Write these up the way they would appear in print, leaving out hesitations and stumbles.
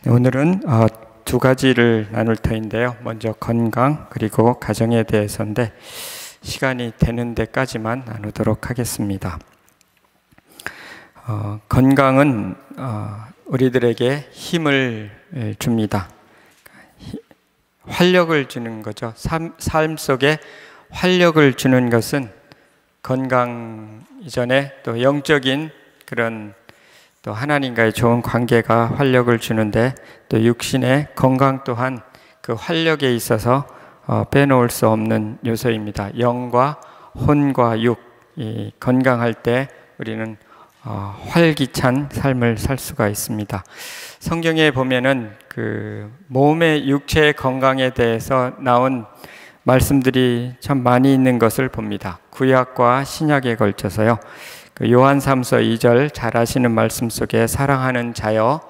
오늘은 두 가지를 나눌 터인데요. 먼저 건강 그리고 가정에 대해서인데 시간이 되는 데까지만 나누도록 하겠습니다. 건강은 우리들에게 힘을 줍니다. 활력을 주는 거죠. 삶 속에 활력을 주는 것은 건강 이전에 또 영적인 그런 또 하나님과의 좋은 관계가 활력을 주는데 또 육신의 건강 또한 그 활력에 있어서 빼놓을 수 없는 요소입니다. 영과 혼과 육, 이 건강할 때 우리는 활기찬 삶을 살 수가 있습니다. 성경에 보면은 그 몸의 육체의 건강에 대해서 나온 말씀들이 참 많이 있는 것을 봅니다. 구약과 신약에 걸쳐서요. 요한 3서 2절 잘 아시는 말씀 속에 사랑하는 자여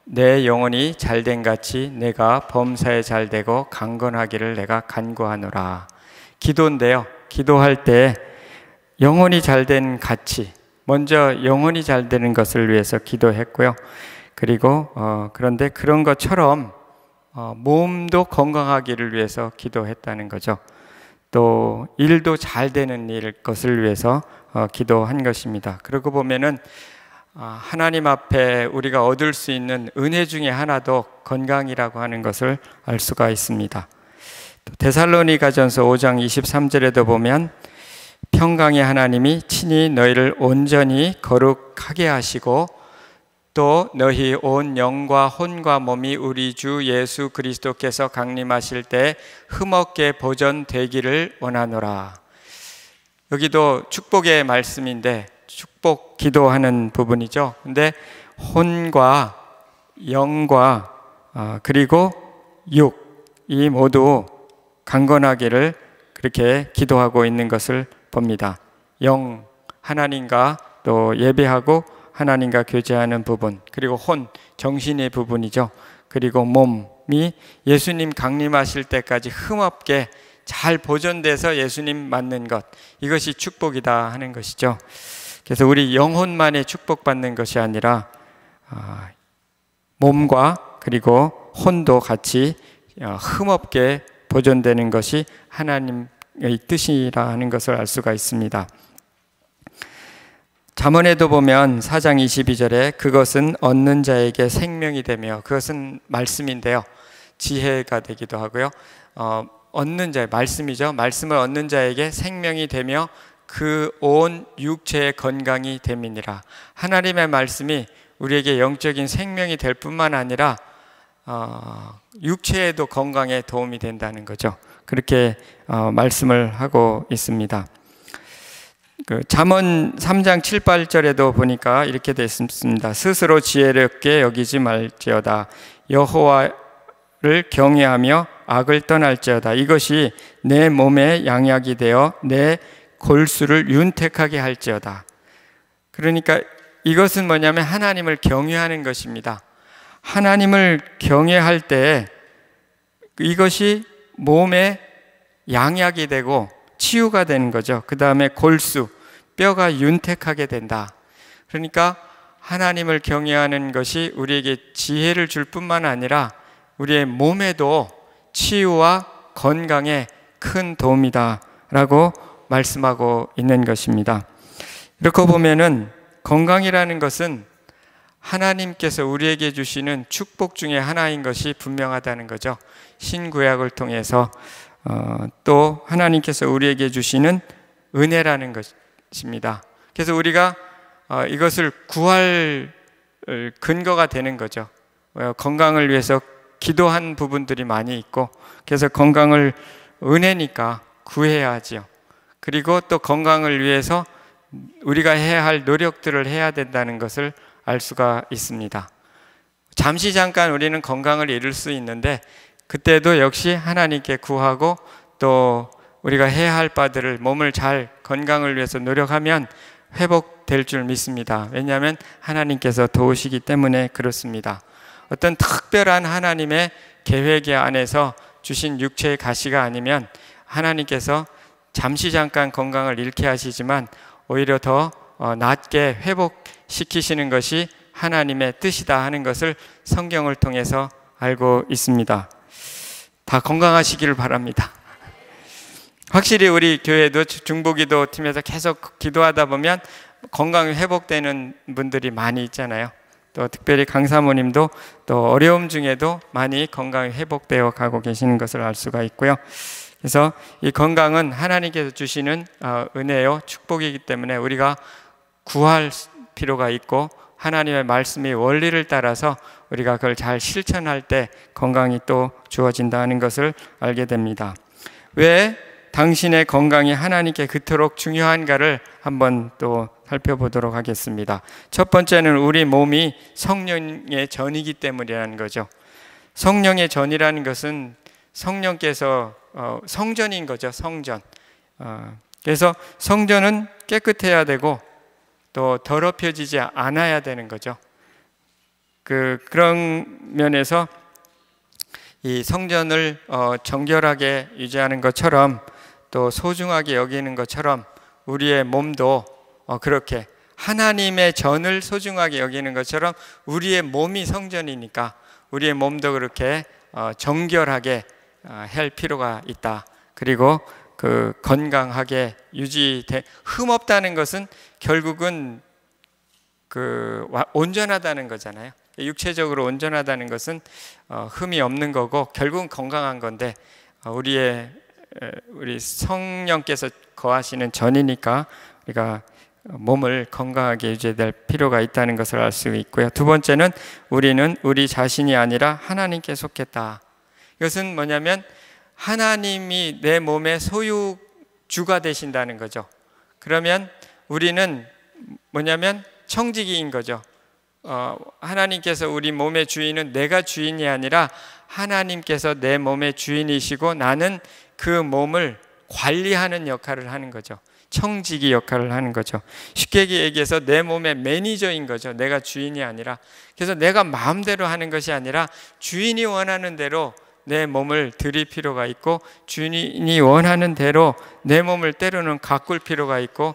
내 영혼이 잘된 같이 내가 범사에 잘되고 강건하기를 내가 간구하노라. 기도인데요. 기도할 때 영혼이 잘된 같이 먼저 영혼이 잘 되는 것을 위해서 기도했고요. 그리고 그런데 그런 것처럼 몸도 건강하기를 위해서 기도했다는 거죠. 또 일도 잘 되는 것을 위해서 기도한 것입니다. 그러고 보면은 하나님 앞에 우리가 얻을 수 있는 은혜 중에 하나도 건강이라고 하는 것을 알 수가 있습니다. 데살로니가전서 5장 23절에도 보면 평강의 하나님이 친히 너희를 온전히 거룩하게 하시고 또 너희 온 영과 혼과 몸이 우리 주 예수 그리스도께서 강림하실 때 흠없게 보존되기를 원하노라. 여기도 축복의 말씀인데 축복 기도하는 부분이죠. 근데 혼과 영과 그리고 육, 이 모두 강건하기를 그렇게 기도하고 있는 것을 봅니다. 영, 하나님과 또 예배하고 하나님과 교제하는 부분, 그리고 혼, 정신의 부분이죠. 그리고 몸이 예수님 강림하실 때까지 흠없게 잘 보존돼서 예수님 맞는 것, 이것이 축복이다 하는 것이죠. 그래서 우리 영혼만의 축복받는 것이 아니라 몸과 그리고 혼도 같이 흠없게 보존되는 것이 하나님의 뜻이라 하는 것을 알 수가 있습니다. 잠언에도 보면 4장 22절에 그것은 얻는 자에게 생명이 되며, 그것은 말씀인데요. 지혜가 되기도 하고요. 얻는 자, 말씀이죠. 말씀을 얻는 자에게 생명이 되며 그 온 육체의 건강이 됨이니라. 하나님의 말씀이 우리에게 영적인 생명이 될 뿐만 아니라 육체에도 건강에 도움이 된다는 거죠. 그렇게 말씀을 하고 있습니다. 잠언 3장 7, 8절에도 보니까 이렇게 되어 있습니다. 스스로 지혜롭게 여기지 말지어다. 여호와를 경외하며 악을 떠날지어다. 이것이 내 몸에 양약이 되어 내 골수를 윤택하게 할지어다. 그러니까 이것은 뭐냐면 하나님을 경외하는 것입니다. 하나님을 경외할 때 이것이 몸에 양약이 되고 치유가 되는 거죠. 그 다음에 골수, 뼈가 윤택하게 된다. 그러니까 하나님을 경외하는 것이 우리에게 지혜를 줄 뿐만 아니라 우리의 몸에도 치유와 건강에 큰 도움이다 라고 말씀하고 있는 것입니다. 이렇게 보면은 건강이라는 것은 하나님께서 우리에게 주시는 축복 중에 하나인 것이 분명하다는 거죠. 신구약을 통해서 또 하나님께서 우리에게 주시는 은혜라는 것입니다. 그래서 우리가 이것을 구할 근거가 되는 거죠. 건강을 위해서 기도한 부분들이 많이 있고, 그래서 건강을 은혜니까 구해야 하지요. 그리고 또 건강을 위해서 우리가 해야 할 노력들을 해야 된다는 것을 알 수가 있습니다. 잠시 잠깐 우리는 건강을 잃을 수 있는데 그때도 역시 하나님께 구하고 또 우리가 해야 할 바들을 몸을 잘 건강을 위해서 노력하면 회복될 줄 믿습니다. 왜냐하면 하나님께서 도우시기 때문에 그렇습니다. 어떤 특별한 하나님의 계획 안에서 주신 육체의 가시가 아니면 하나님께서 잠시 잠깐 건강을 잃게 하시지만 오히려 더 낫게 회복시키시는 것이 하나님의 뜻이다 하는 것을 성경을 통해서 알고 있습니다. 다 건강하시기를 바랍니다. 확실히 우리 교회도 중보기도 팀에서 계속 기도하다 보면 건강이 회복되는 분들이 많이 있잖아요. 또 특별히 강사모님도 또 어려움 중에도 많이 건강이 회복되어 가고 계시는 것을 알 수가 있고요. 그래서 이 건강은 하나님께서 주시는 은혜요, 축복이기 때문에 우리가 구할 필요가 있고 하나님의 말씀이 원리를 따라서 우리가 그걸 잘 실천할 때 건강이 또 주어진다는 것을 알게 됩니다. 왜 당신의 건강이 하나님께 그토록 중요한가를 한번 또 살펴보도록 하겠습니다. 첫 번째는 우리 몸이 성령의 전이기 때문이라는 거죠. 성령의 전이라는 것은 성령께서 성전인 거죠. 성전. 그래서 성전은 깨끗해야 되고 또 더럽혀지지 않아야 되는 거죠. 그런 면에서 이 성전을 정결하게 유지하는 것처럼 또 소중하게 여기는 것처럼 우리의 몸도 그렇게 하나님의 전을 소중하게 여기는 것처럼 우리의 몸이 성전이니까 우리의 몸도 그렇게 정결하게 할 필요가 있다. 그리고 그 건강하게 유지돼 흠없다는 것은 결국은 그 온전하다는 거잖아요. 육체적으로 온전하다는 것은 흠이 없는 거고 결국은 건강한 건데 우리 성령께서 거하시는 전이니까 우리가 몸을 건강하게 유지될 필요가 있다는 것을 알 수 있고요. 두 번째는 우리는 우리 자신이 아니라 하나님께 속했다. 이것은 뭐냐면 하나님이 내 몸의 소유주가 되신다는 거죠. 그러면 우리는 뭐냐면 청지기인 거죠. 하나님께서 우리 몸의 주인은 내가 주인이 아니라 하나님께서 내 몸의 주인이시고 나는 그 몸을 관리하는 역할을 하는 거죠. 청지기 역할을 하는 거죠. 쉽게 얘기해서 내 몸의 매니저인 거죠. 내가 주인이 아니라. 그래서 내가 마음대로 하는 것이 아니라 주인이 원하는 대로 내 몸을 들일 필요가 있고 주인이 원하는 대로 내 몸을 때로는 가꿀 필요가 있고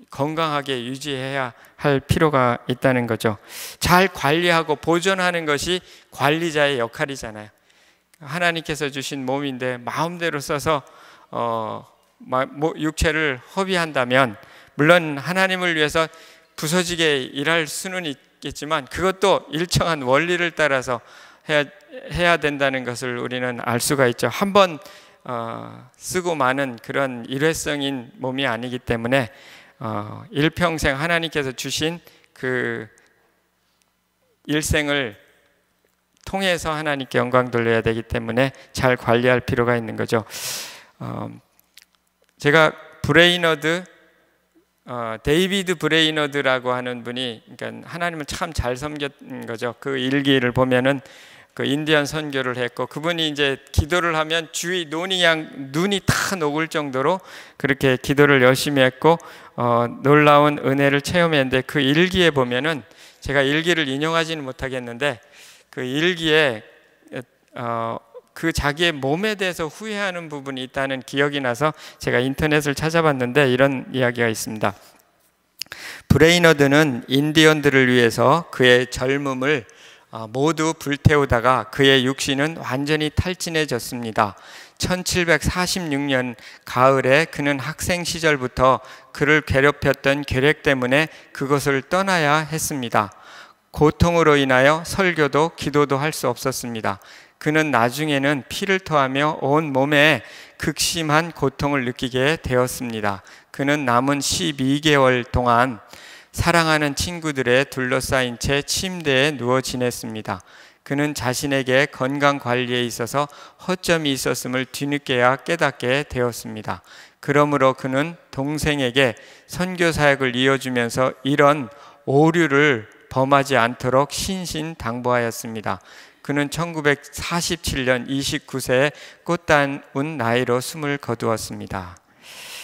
건강하게 유지해야 할 필요가 있다는 거죠. 잘 관리하고 보존하는 것이 관리자의 역할이잖아요. 하나님께서 주신 몸인데 마음대로 써서 육체를 허비한다면 물론 하나님을 위해서 부서지게 일할 수는 있겠지만 그것도 일정한 원리를 따라서 해야 된다는 것을 우리는 알 수가 있죠. 한번 쓰고 마는 그런 일회성인 몸이 아니기 때문에 일평생 하나님께서 주신 그 일생을 통해서 하나님께 영광 돌려야 되기 때문에 잘 관리할 필요가 있는 거죠. 제가 브레이너드 데이비드 브레이너드라고 하는 분이 그러니까 하나님을 참 잘 섬겼는 거죠. 그 일기를 보면은 그 인디언 선교를 했고 그분이 이제 기도를 하면 주위 눈이 다 녹을 정도로 그렇게 기도를 열심히 했고 놀라운 은혜를 체험했는데 그 일기에 보면은 제가 일기를 인용하지는 못하겠는데 그 일기에 그 자기의 몸에 대해서 후회하는 부분이 있다는 기억이 나서 제가 인터넷을 찾아봤는데 이런 이야기가 있습니다. 브레이너드는 인디언들을 위해서 그의 젊음을 모두 불태우다가 그의 육신은 완전히 탈진해졌습니다. 1746년 가을에 그는 학생 시절부터 그를 괴롭혔던 괴력 때문에 그것을 떠나야 했습니다. 고통으로 인하여 설교도 기도도 할 수 없었습니다. 그는 나중에는 피를 토하며 온 몸에 극심한 고통을 느끼게 되었습니다. 그는 남은 12개월 동안 사랑하는 친구들에 둘러싸인 채 침대에 누워 지냈습니다. 그는 자신에게 건강 관리에 있어서 허점이 있었음을 뒤늦게야 깨닫게 되었습니다. 그러므로 그는 동생에게 선교 사역을 이어주면서 이런 오류를 범하지 않도록 신신당부하였습니다. 그는 1947년 29세에 꽃다운 나이로 숨을 거두었습니다.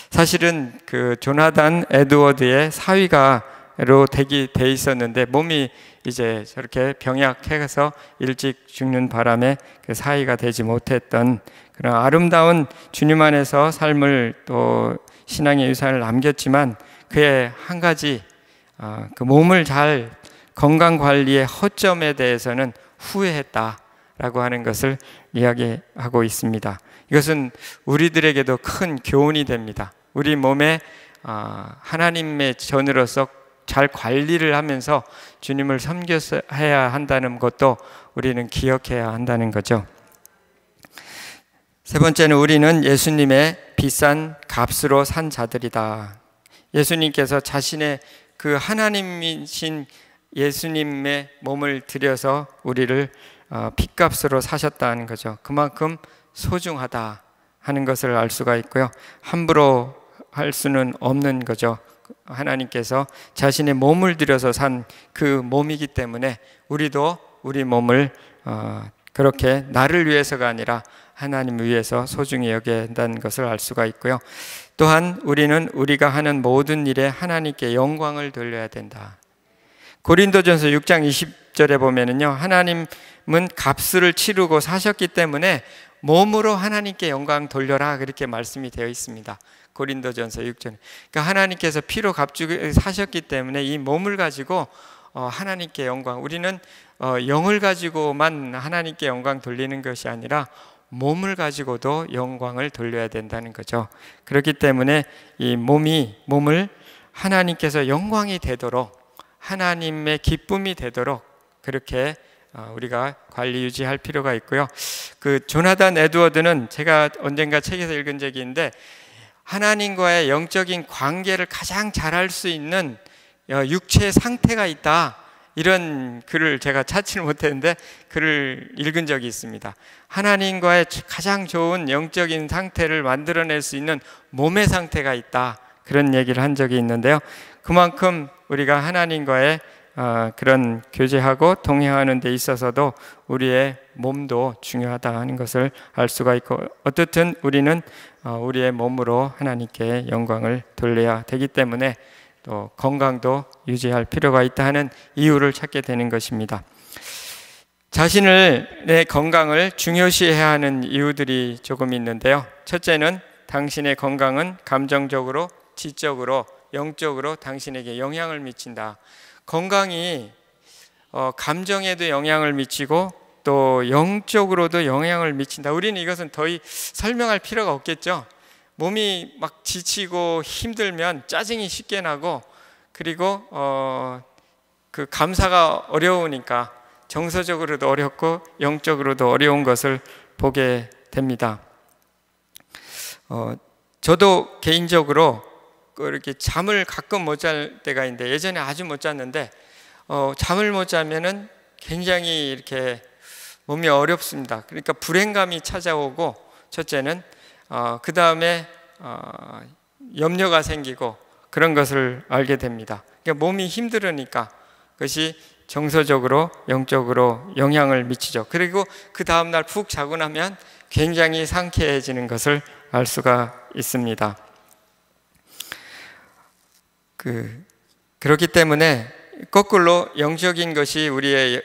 사실은 그 조나단 에드워드의 사위가로 돼 있었는데 몸이 이제 저렇게 병약해서 일찍 죽는 바람에 그 사위가 되지 못했던 그런 아름다운 주님 안에서 삶을 또 신앙의 유산을 남겼지만 그의 한 가지 그 몸을 잘 건강관리의 허점에 대해서는 후회했다라고 하는 것을 이야기하고 있습니다. 이것은 우리들에게도 큰 교훈이 됩니다. 우리 몸에 하나님의 전으로서 잘 관리를 하면서 주님을 섬겨야 한다는 것도 우리는 기억해야 한다는 거죠. 세 번째는 우리는 예수님의 비싼 값으로 산 자들이다. 예수님께서 자신의 그 하나님이신 예수님의 몸을 들여서 우리를 핏값으로 사셨다는 거죠. 그만큼 소중하다 하는 것을 알 수가 있고요. 함부로 할 수는 없는 거죠. 하나님께서 자신의 몸을 들여서 산 그 몸이기 때문에 우리도 우리 몸을 그렇게 나를 위해서가 아니라 하나님을 위해서 소중히 여겨야 한다는 것을 알 수가 있고요. 또한 우리는 우리가 하는 모든 일에 하나님께 영광을 돌려야 된다. 고린도전서 6장 20절에 보면은요, 하나님은 값을 치르고 사셨기 때문에 몸으로 하나님께 영광 돌려라, 그렇게 말씀이 되어 있습니다. 고린도전서 6절. 그러니까 하나님께서 피로 값주고 사셨기 때문에 이 몸을 가지고 하나님께 영광, 우리는 영을 가지고만 하나님께 영광 돌리는 것이 아니라 몸을 가지고도 영광을 돌려야 된다는 거죠. 그렇기 때문에 이 몸을 하나님께서 영광이 되도록, 하나님의 기쁨이 되도록 그렇게 우리가 관리 유지할 필요가 있고요. 그 조나단 에드워드는 제가 언젠가 책에서 읽은 적이 있는데, 하나님과의 영적인 관계를 가장 잘할 수 있는 육체의 상태가 있다, 이런 글을 제가 찾지를 못했는데 글을 읽은 적이 있습니다. 하나님과의 가장 좋은 영적인 상태를 만들어낼 수 있는 몸의 상태가 있다, 그런 얘기를 한 적이 있는데요. 그만큼 우리가 하나님과의 그런 교제하고 동행하는 데 있어서도 우리의 몸도 중요하다 하는 것을 알 수가 있고, 어떻든 우리는 우리의 몸으로 하나님께 영광을 돌려야 되기 때문에 또 건강도 유지할 필요가 있다 하는 이유를 찾게 되는 것입니다. 자신의 건강을 중요시해야 하는 이유들이 조금 있는데요. 첫째는 당신의 건강은 감정적으로, 지적으로, 영적으로 당신에게 영향을 미친다. 건강이 감정에도 영향을 미치고 또 영적으로도 영향을 미친다. 우리는 이것은 더 설명할 필요가 없겠죠. 몸이 막 지치고 힘들면 짜증이 쉽게 나고, 그리고 그 감사가 어려우니까 정서적으로도 어렵고 영적으로도 어려운 것을 보게 됩니다. 저도 개인적으로 이렇게 잠을 가끔 못 잘 때가 있는데, 예전에 아주 못 잤는데 잠을 못 자면은 굉장히 이렇게 몸이 어렵습니다. 그러니까 불행감이 찾아오고, 첫째는 그 다음에 염려가 생기고 그런 것을 알게 됩니다. 그러니까 몸이 힘들으니까 그것이 정서적으로 영적으로 영향을 미치죠. 그리고 그 다음날 푹 자고 나면 굉장히 상쾌해지는 것을 알 수가 있습니다. 그렇기 때문에 거꾸로 영적인 것이 우리의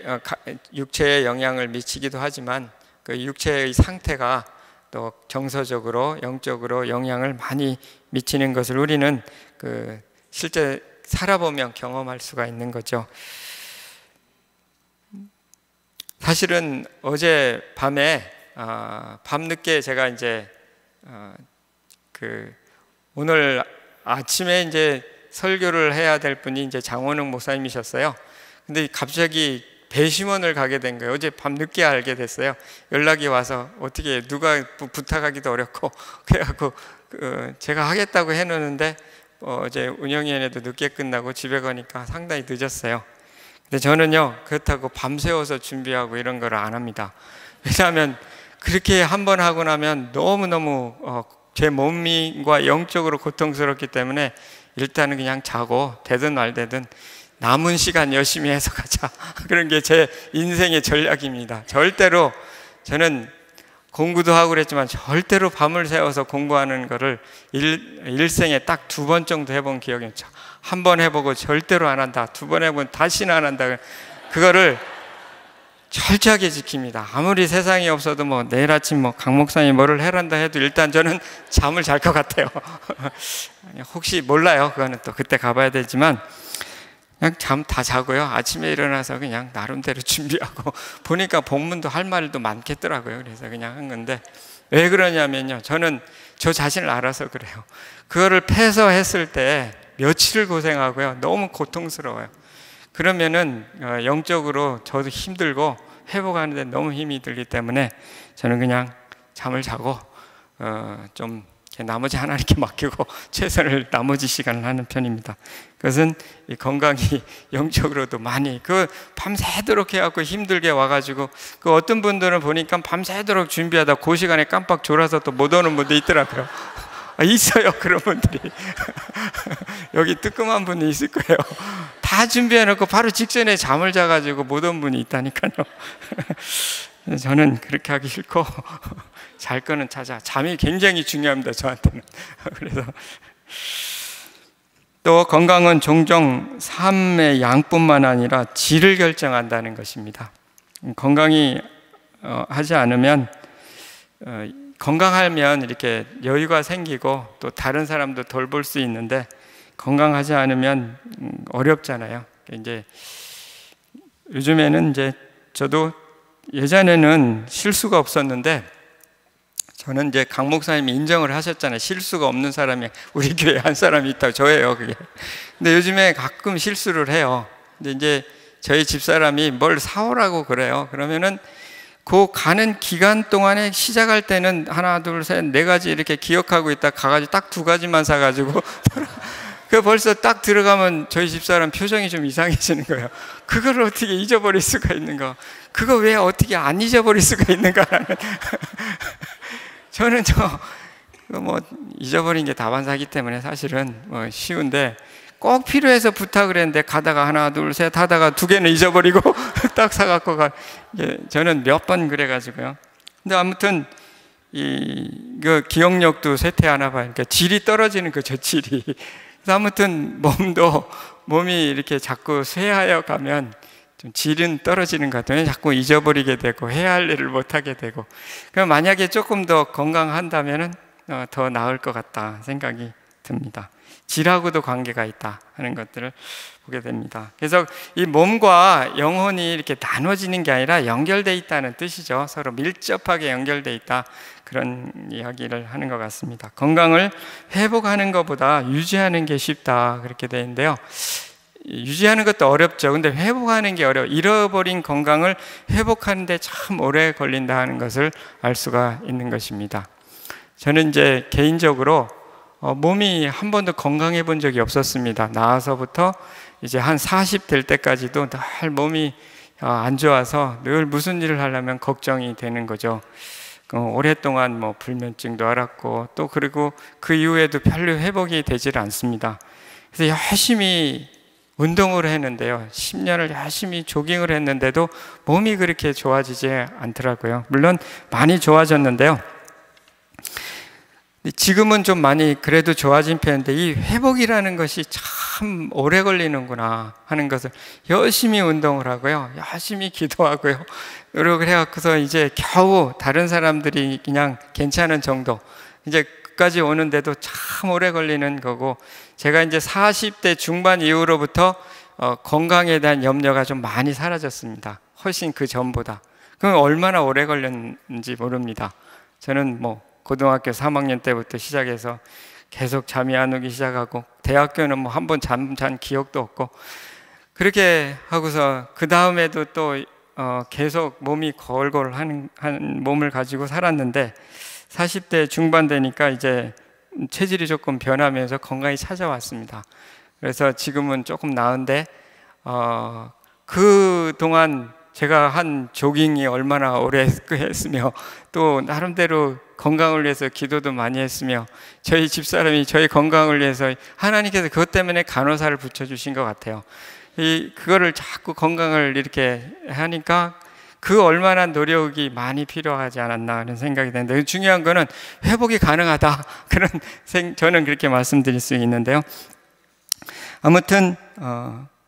육체에 영향을 미치기도 하지만 그 육체의 상태가 또 정서적으로 영적으로 영향을 많이 미치는 것을 우리는 실제 살아보면 경험할 수가 있는 거죠. 사실은 어제 밤에 밤늦게 제가 이제 오늘 아침에 이제 설교를 해야 될 분이 이제 장원웅 목사님이셨어요. 근데 갑자기 배심원을 가게 된 거예요. 어제 밤늦게 알게 됐어요. 연락이 와서 어떻게 누가 부탁하기도 어렵고 그래갖고 제가 하겠다고 해놓는데 어제 운영위원회도 늦게 끝나고 집에 가니까 상당히 늦었어요. 근데 저는요, 그렇다고 밤새워서 준비하고 이런 걸 안 합니다. 왜냐하면 그렇게 한번 하고 나면 너무너무 제 몸과 영적으로 고통스럽기 때문에 일단은 그냥 자고 되든 말되든 남은 시간 열심히 해서 가자. 그런 게 제 인생의 전략입니다. 절대로 저는 공부도 하고 그랬지만 절대로 밤을 새워서 공부하는 거를 일생에 딱 2번 정도 해본 기억이 있죠. 한 번 해보고 절대로 안 한다. 2번 해보면 다시는 안 한다. 그거를 철저하게 지킵니다. 아무리 세상이 없어도 내일 아침 강 목사님이 뭐를 해란다 해도 일단 저는 잠을 잘 것 같아요. 혹시 몰라요. 그거는 또 그때 가봐야 되지만 그냥 잠 다 자고요. 아침에 일어나서 그냥 나름대로 준비하고 보니까 본문도 할 말도 많겠더라고요. 그래서 그냥 한 건데, 왜 그러냐면요, 저는 저 자신을 알아서 그래요. 그거를 패서했을 때 며칠을 고생하고요, 너무 고통스러워요. 그러면은 영적으로 저도 힘들고 회복하는데 너무 힘이 들기 때문에 저는 그냥 잠을 자고 좀 나머지 하나님께 맡기고 최선을 나머지 시간을 하는 편입니다. 그것은 이 건강이 영적으로도 많이, 그 밤새도록 해갖고 힘들게 와가지고, 그 어떤 분들은 보니까 밤새도록 준비하다 그 시간에 깜빡 졸아서 또 못 오는 분도 있더라고요. 있어요, 그런 분들이. 여기 뜨끔한 분이 있을 거예요. 다 준비해놓고 바로 직전에 잠을 자가지고 못 온 분이 있다니까요. 저는 그렇게 하기 싫고 잘 거는 찾아. 잠이 굉장히 중요합니다, 저한테는. 그래서 또 건강은 종종 삶의 양뿐만 아니라 질을 결정한다는 것입니다. 건강이 하지 않으면, 건강하면 이렇게 여유가 생기고 또 다른 사람도 돌볼 수 있는데, 건강하지 않으면 어렵잖아요. 이제 요즘에는 이제 저도 예전에는 실수가 없었는데, 저는 이제 강 목사님이 인정을 하셨잖아요. 실수가 없는 사람이 우리 교회에 한 사람이 있다고. 저예요, 그게. 근데 요즘에 가끔 실수를 해요. 근데 이제 저희 집사람이 뭘 사오라고 그래요. 그러면은 그 가는 기간 동안에 시작할 때는 하나, 둘, 셋, 네 가지 이렇게 기억하고 있다 가가지고 딱 두 가지만 사가지고 그 벌써 딱 들어가면 저희 집사람 표정이 좀 이상해지는 거예요. 그걸 어떻게 잊어버릴 수가 있는가? 그거 왜 어떻게 안 잊어버릴 수가 있는가? 저는 뭐 잊어버린 게 다반사기 때문에 사실은 뭐 쉬운데, 꼭 필요해서 부탁을 했는데 가다가 하나, 둘, 셋 하다가 두 개는 잊어버리고 딱 사갖고 저는 몇 번 그래가지고요. 근데 아무튼 그 기억력도 쇠퇴하나 봐요. 그러니까 질이 떨어지는 거죠, 질이. 그래서 아무튼 몸이 이렇게 자꾸 쇠하여 가면 좀 질은 떨어지는 것 같아요. 자꾸 잊어버리게 되고 해야 할 일을 못하게 되고. 그럼 만약에 조금 더 건강한다면 더 나을 것 같다 생각이 듭니다. 질하고도 관계가 있다 하는 것들을 보게 됩니다. 그래서 이 몸과 영혼이 이렇게 나눠지는 게 아니라 연결되어 있다는 뜻이죠. 서로 밀접하게 연결되어 있다, 그런 이야기를 하는 것 같습니다. 건강을 회복하는 것보다 유지하는 게 쉽다, 그렇게 되어 있는데요. 유지하는 것도 어렵죠. 근데 회복하는 게 어려워요. 잃어버린 건강을 회복하는데 참 오래 걸린다 하는 것을 알 수가 있는 것입니다. 저는 이제 개인적으로 몸이 한 번도 건강해 본 적이 없었습니다. 나와서부터 이제 한 40 될 때까지도 늘 몸이 안 좋아서 늘 무슨 일을 하려면 걱정이 되는 거죠. 오랫동안 뭐 불면증도 앓았고, 또 그리고 그 이후에도 별로 회복이 되질 않습니다. 그래서 열심히 운동을 했는데요, 10년을 열심히 조깅을 했는데도 몸이 그렇게 좋아지지 않더라고요. 물론 많이 좋아졌는데요, 지금은 좀 많이 그래도 좋아진 편인데, 이 회복이라는 것이 참 오래 걸리는구나 하는 것을, 열심히 운동을 하고요, 열심히 기도하고요, 노력을 해갖고서 이제 겨우 다른 사람들이 그냥 괜찮은 정도, 이제 끝까지 오는데도 참 오래 걸리는 거고, 제가 이제 40대 중반 이후로부터 건강에 대한 염려가 좀 많이 사라졌습니다. 훨씬 그 전보다. 그럼 얼마나 오래 걸렸는지 모릅니다. 저는 뭐 고등학교 3학년 때부터 시작해서 계속 잠이 안 오기 시작하고, 대학교는 뭐 한 번 잠 잔 기억도 없고, 그렇게 하고서 그 다음에도 또 계속 몸이 골골 한 몸을 가지고 살았는데, 40대 중반 되니까 이제 체질이 조금 변하면서 건강이 찾아왔습니다. 그래서 지금은 조금 나은데, 그동안 제가 한 조깅이 얼마나 오래 했으며, 또 나름대로 건강을 위해서 기도도 많이 했으며, 저희 집사람이 저희 건강을 위해서 하나님께서 그것 때문에 간호사를 붙여주신 것 같아요. 그거를 자꾸 건강을 이렇게 하니까 그 얼마나 노력이 많이 필요하지 않았나 하는 생각이 드는데, 중요한 거는 회복이 가능하다, 그런 저는 그렇게 말씀드릴 수 있는데요. 아무튼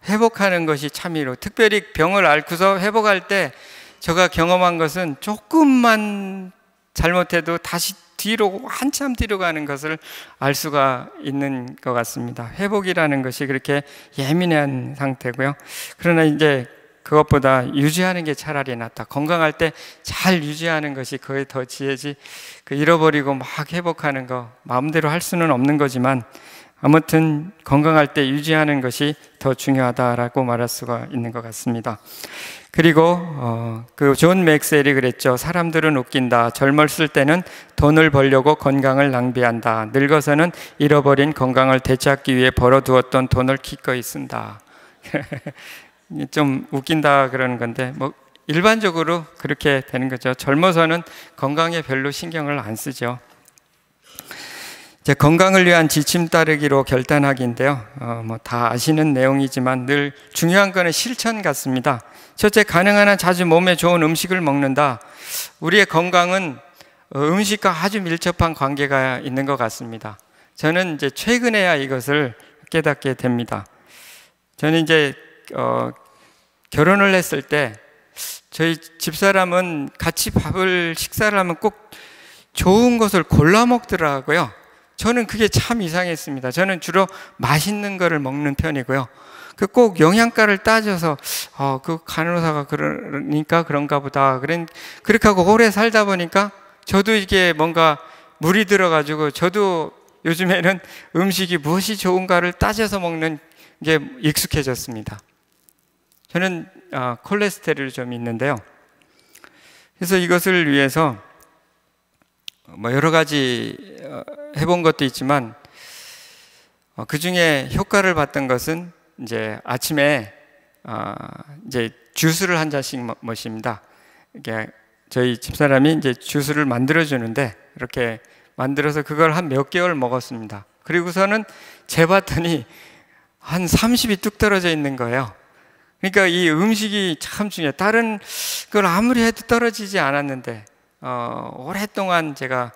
회복하는 것이 참이로, 특별히 병을 앓고서 회복할 때 제가 경험한 것은, 조금만 잘못해도 다시 뒤로 한참 뒤로 가는 것을 알 수가 있는 것 같습니다. 회복이라는 것이 그렇게 예민한 상태고요. 그러나 이제 그것보다 유지하는 게 차라리 낫다. 건강할 때 잘 유지하는 것이 거의 더 지혜지, 그 잃어버리고 막 회복하는 거 마음대로 할 수는 없는 거지만 아무튼 건강할 때 유지하는 것이 더 중요하다라고 말할 수가 있는 것 같습니다. 그리고 그 존 맥스웰이 그랬죠. 사람들은 웃긴다. 젊었을 때는 돈을 벌려고 건강을 낭비한다. 늙어서는 잃어버린 건강을 되찾기 위해 벌어두었던 돈을 기꺼이 쓴다. 좀 웃긴다 그러는 건데 뭐 일반적으로 그렇게 되는 거죠. 젊어서는 건강에 별로 신경을 안 쓰죠. 이제 건강을 위한 지침 따르기로 결단하기인데요. 뭐 다 아시는 내용이지만 늘 중요한 거는 실천 같습니다. 첫째, 가능한 한 자주 몸에 좋은 음식을 먹는다. 우리의 건강은 음식과 아주 밀접한 관계가 있는 것 같습니다. 저는 이제 최근에야 이것을 깨닫게 됩니다. 저는 이제 결혼을 했을 때 저희 집사람은 같이 식사를 하면 꼭 좋은 것을 골라 먹더라고요. 저는 그게 참 이상했습니다. 저는 주로 맛있는 거를 먹는 편이고요. 그 꼭 영양가를 따져서 그 간호사가 그러니까 그런가 보다. 그렇게 하고 오래 살다 보니까 저도 이게 뭔가 물이 들어가지고 저도 요즘에는 음식이 무엇이 좋은가를 따져서 먹는 게 익숙해졌습니다. 저는 콜레스테롤이 좀 있는데요. 그래서 이것을 위해서 뭐 여러 가지 해본 것도 있지만 그 중에 효과를 봤던 것은 이제 아침에 이제 주스를 한 잔씩 마십니다. 이게 저희 집사람이 이제 주스를 만들어 주는데 이렇게 만들어서 그걸 한 몇 개월 먹었습니다. 그리고서는 재봤더니 한 30이 뚝 떨어져 있는 거예요. 그러니까 이 음식이 참 중요해요. 다른 걸 아무리 해도 떨어지지 않았는데 오랫동안 제가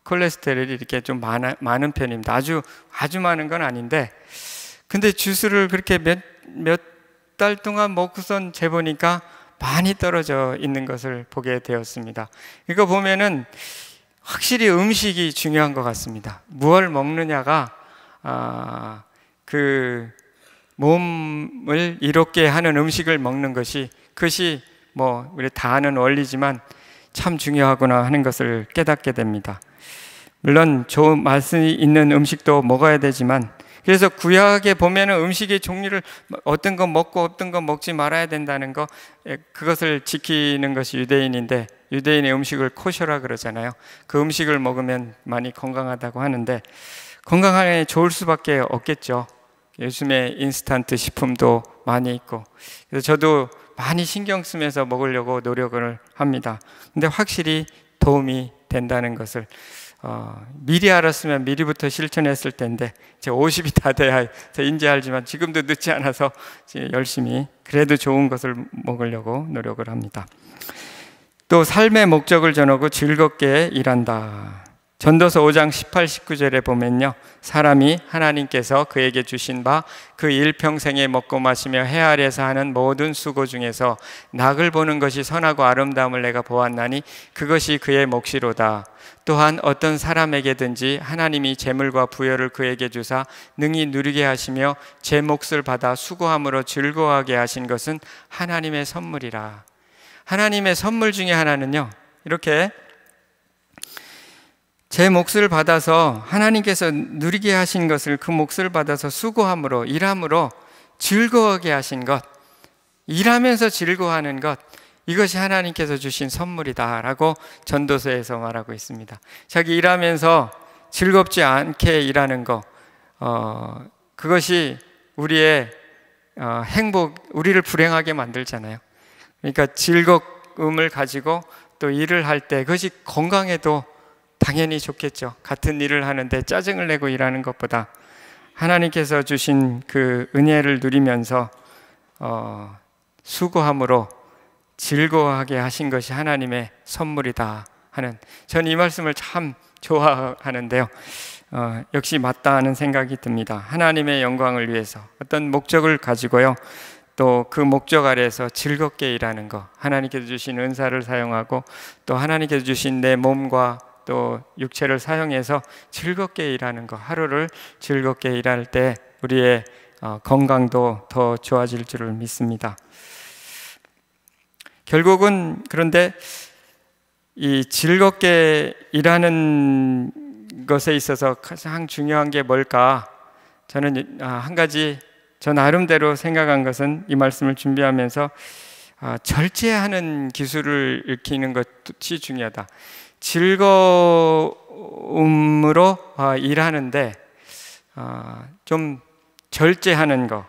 콜레스테롤이 이렇게 좀 많은 편입니다. 아주 많은 건 아닌데, 근데 주스를 그렇게 몇 달 동안 먹고선 재보니까 많이 떨어져 있는 것을 보게 되었습니다. 이거 보면은 확실히 음식이 중요한 것 같습니다. 무엇을 먹느냐가 그 몸을 이롭게 하는 음식을 먹는 그것이 뭐 우리 다 아는 원리지만 참 중요하구나 하는 것을 깨닫게 됩니다. 물론 좋은 맛이 있는 음식도 먹어야 되지만, 그래서 구약에 보면은 음식의 종류를 어떤 건 먹고 어떤 건 먹지 말아야 된다는 거, 그것을 지키는 것이 유대인인데, 유대인의 음식을 코셔라 그러잖아요. 그 음식을 먹으면 많이 건강하다고 하는데 건강에 좋을 수밖에 없겠죠. 요즘에 인스턴트 식품도 많이 있고, 그래서 저도 많이 신경 쓰면서 먹으려고 노력을 합니다. 근데 확실히 도움이 된다는 것을 미리 알았으면 미리부터 실천했을 텐데, 이제 50이 다 돼야 인지 알지만 지금도 늦지 않아서 열심히 그래도 좋은 것을 먹으려고 노력을 합니다. 또 삶의 목적을 정하고 즐겁게 일한다. 전도서 5장 18, 19절에 보면요, 사람이 하나님께서 그에게 주신 바 그 일평생에 먹고 마시며 해 아래에서 하는 모든 수고 중에서 낙을 보는 것이 선하고 아름다움을 내가 보았나니 그것이 그의 몫이로다. 또한 어떤 사람에게든지 하나님이 재물과 부여를 그에게 주사 능히 누리게 하시며 제 몫을 받아 수고함으로 즐거워하게 하신 것은 하나님의 선물이라. 하나님의 선물 중에 하나는요, 이렇게 제 몫을 받아서 하나님께서 누리게 하신 것을, 그 몫을 받아서 수고함으로, 일함으로 즐거워하게 하신 것, 일하면서 즐거워하는 것, 이것이 하나님께서 주신 선물이다 라고 전도서에서 말하고 있습니다. 자기 일하면서 즐겁지 않게 일하는 것, 그것이 우리의 행복, 우리를 불행하게 만들잖아요. 그러니까 즐거움을 가지고 또 일을 할 때 그것이 건강에도 당연히 좋겠죠. 같은 일을 하는데 짜증을 내고 일하는 것보다 하나님께서 주신 그 은혜를 누리면서 수고함으로 즐거워하게 하신 것이 하나님의 선물이다 하는, 저는 이 말씀을 참 좋아하는데요. 역시 맞다 하는 생각이 듭니다. 하나님의 영광을 위해서 어떤 목적을 가지고요, 또 그 목적 아래에서 즐겁게 일하는 것, 하나님께서 주신 은사를 사용하고 또 하나님께서 주신 내 몸과 또 육체를 사용해서 즐겁게 일하는 거, 하루를 즐겁게 일할 때 우리의 건강도 더 좋아질 줄을 믿습니다. 결국은 그런데 이 즐겁게 일하는 것에 있어서 가장 중요한 게 뭘까? 저는 한 가지 저 나름대로 생각한 것은 이 말씀을 준비하면서 절제하는 기술을 익히는 것이 중요하다. 즐거움으로 일하는데 좀 절제하는 거,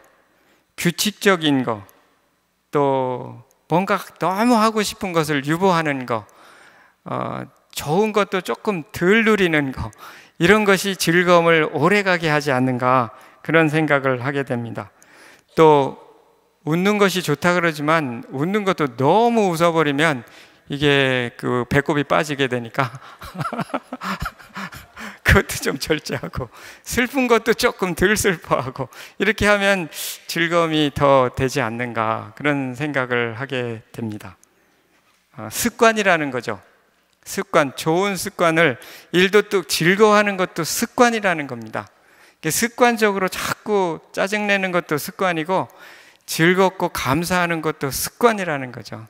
규칙적인 거, 또 뭔가 너무 하고 싶은 것을 유보하는 거, 좋은 것도 조금 덜 누리는 거, 이런 것이 즐거움을 오래가게 하지 않는가, 그런 생각을 하게 됩니다. 또 웃는 것이 좋다 그러지만 웃는 것도 너무 웃어버리면 이게 그 배꼽이 빠지게 되니까 그것도 좀 절제하고, 슬픈 것도 조금 덜 슬퍼하고, 이렇게 하면 즐거움이 더 되지 않는가, 그런 생각을 하게 됩니다. 습관이라는 거죠. 습관, 좋은 습관을, 일도 또 즐거워하는 것도 습관이라는 겁니다. 습관적으로 자꾸 짜증내는 것도 습관이고 즐겁고 감사하는 것도 습관이라는 거죠.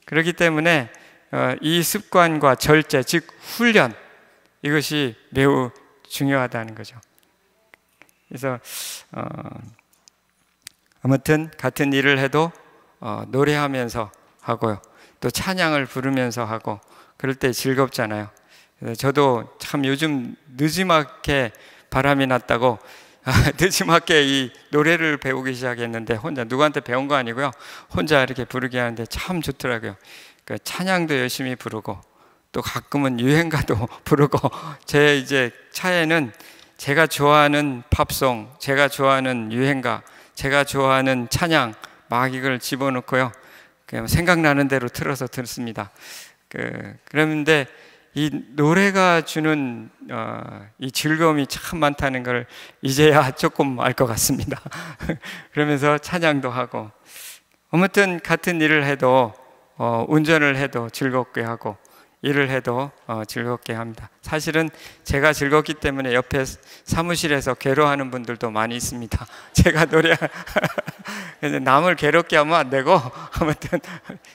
그렇기 때문에 이 습관과 절제, 즉 훈련, 이것이 매우 중요하다는 거죠. 그래서 아무튼 같은 일을 해도 노래하면서 하고요, 또 찬양을 부르면서 하고, 그럴 때 즐겁잖아요. 그래서 저도 참 요즘 늦지막히 바람이 났다고 늦지막히 이 노래를 배우기 시작했는데, 혼자, 누구한테 배운 거 아니고요, 혼자 이렇게 부르게 하는데 참 좋더라고요. 그 찬양도 열심히 부르고, 또 가끔은 유행가도 부르고, 제 이제 차에는 제가 좋아하는 팝송, 제가 좋아하는 유행가, 제가 좋아하는 찬양 막 이걸 집어넣고요, 그냥 생각나는 대로 틀어서 듣습니다. 그런데 이 노래가 주는 이 즐거움이 참 많다는 걸 이제야 조금 알 것 같습니다. 그러면서 찬양도 하고, 아무튼 같은 일을 해도 운전을 해도 즐겁게 하고, 일을 해도 즐겁게 합니다. 사실은 제가 즐겁기 때문에 옆에 사무실에서 괴로워하는 분들도 많이 있습니다. 제가 남을 괴롭게 하면 안 되고, 아무튼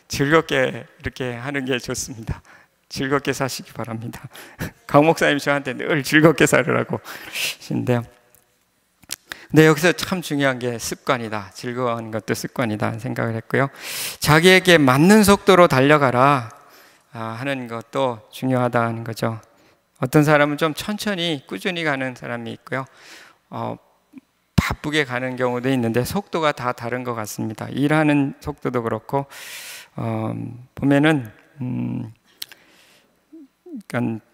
즐겁게 이렇게 하는 게 좋습니다. 즐겁게 사시기 바랍니다. 강 목사님 저한테 늘 즐겁게 살으라고 하시는데요. 근데 여기서 참 중요한 게 습관이다, 즐거워하는 것도 습관이다 생각을 했고요. 자기에게 맞는 속도로 달려가라 하는 것도 중요하다는 거죠. 어떤 사람은 좀 천천히 꾸준히 가는 사람이 있고요, 바쁘게 가는 경우도 있는데 속도가 다 다른 것 같습니다. 일하는 속도도 그렇고, 보면은 그러니까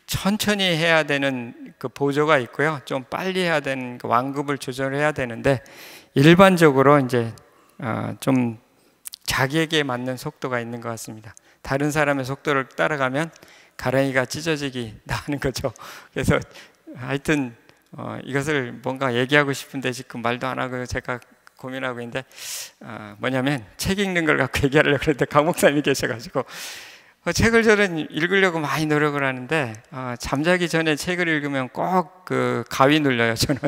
천천히 해야 되는 그 보조가 있고요, 좀 빨리 해야 되는 그 완급을 조절해야 되는데, 일반적으로 이제 좀 자기에게 맞는 속도가 있는 것 같습니다. 다른 사람의 속도를 따라가면 가랑이가 찢어지기 나는 거죠. 그래서 하여튼 이것을 뭔가 얘기하고 싶은데 지금 말도 안 하고 제가 고민하고 있는데, 뭐냐면 책 읽는 걸 갖고 얘기하려고 그랬는데 강 목사님이 계셔가지고, 책을 저는 읽으려고 많이 노력을 하는데 잠자기 전에 책을 읽으면 꼭 그 가위 눌려요, 저는.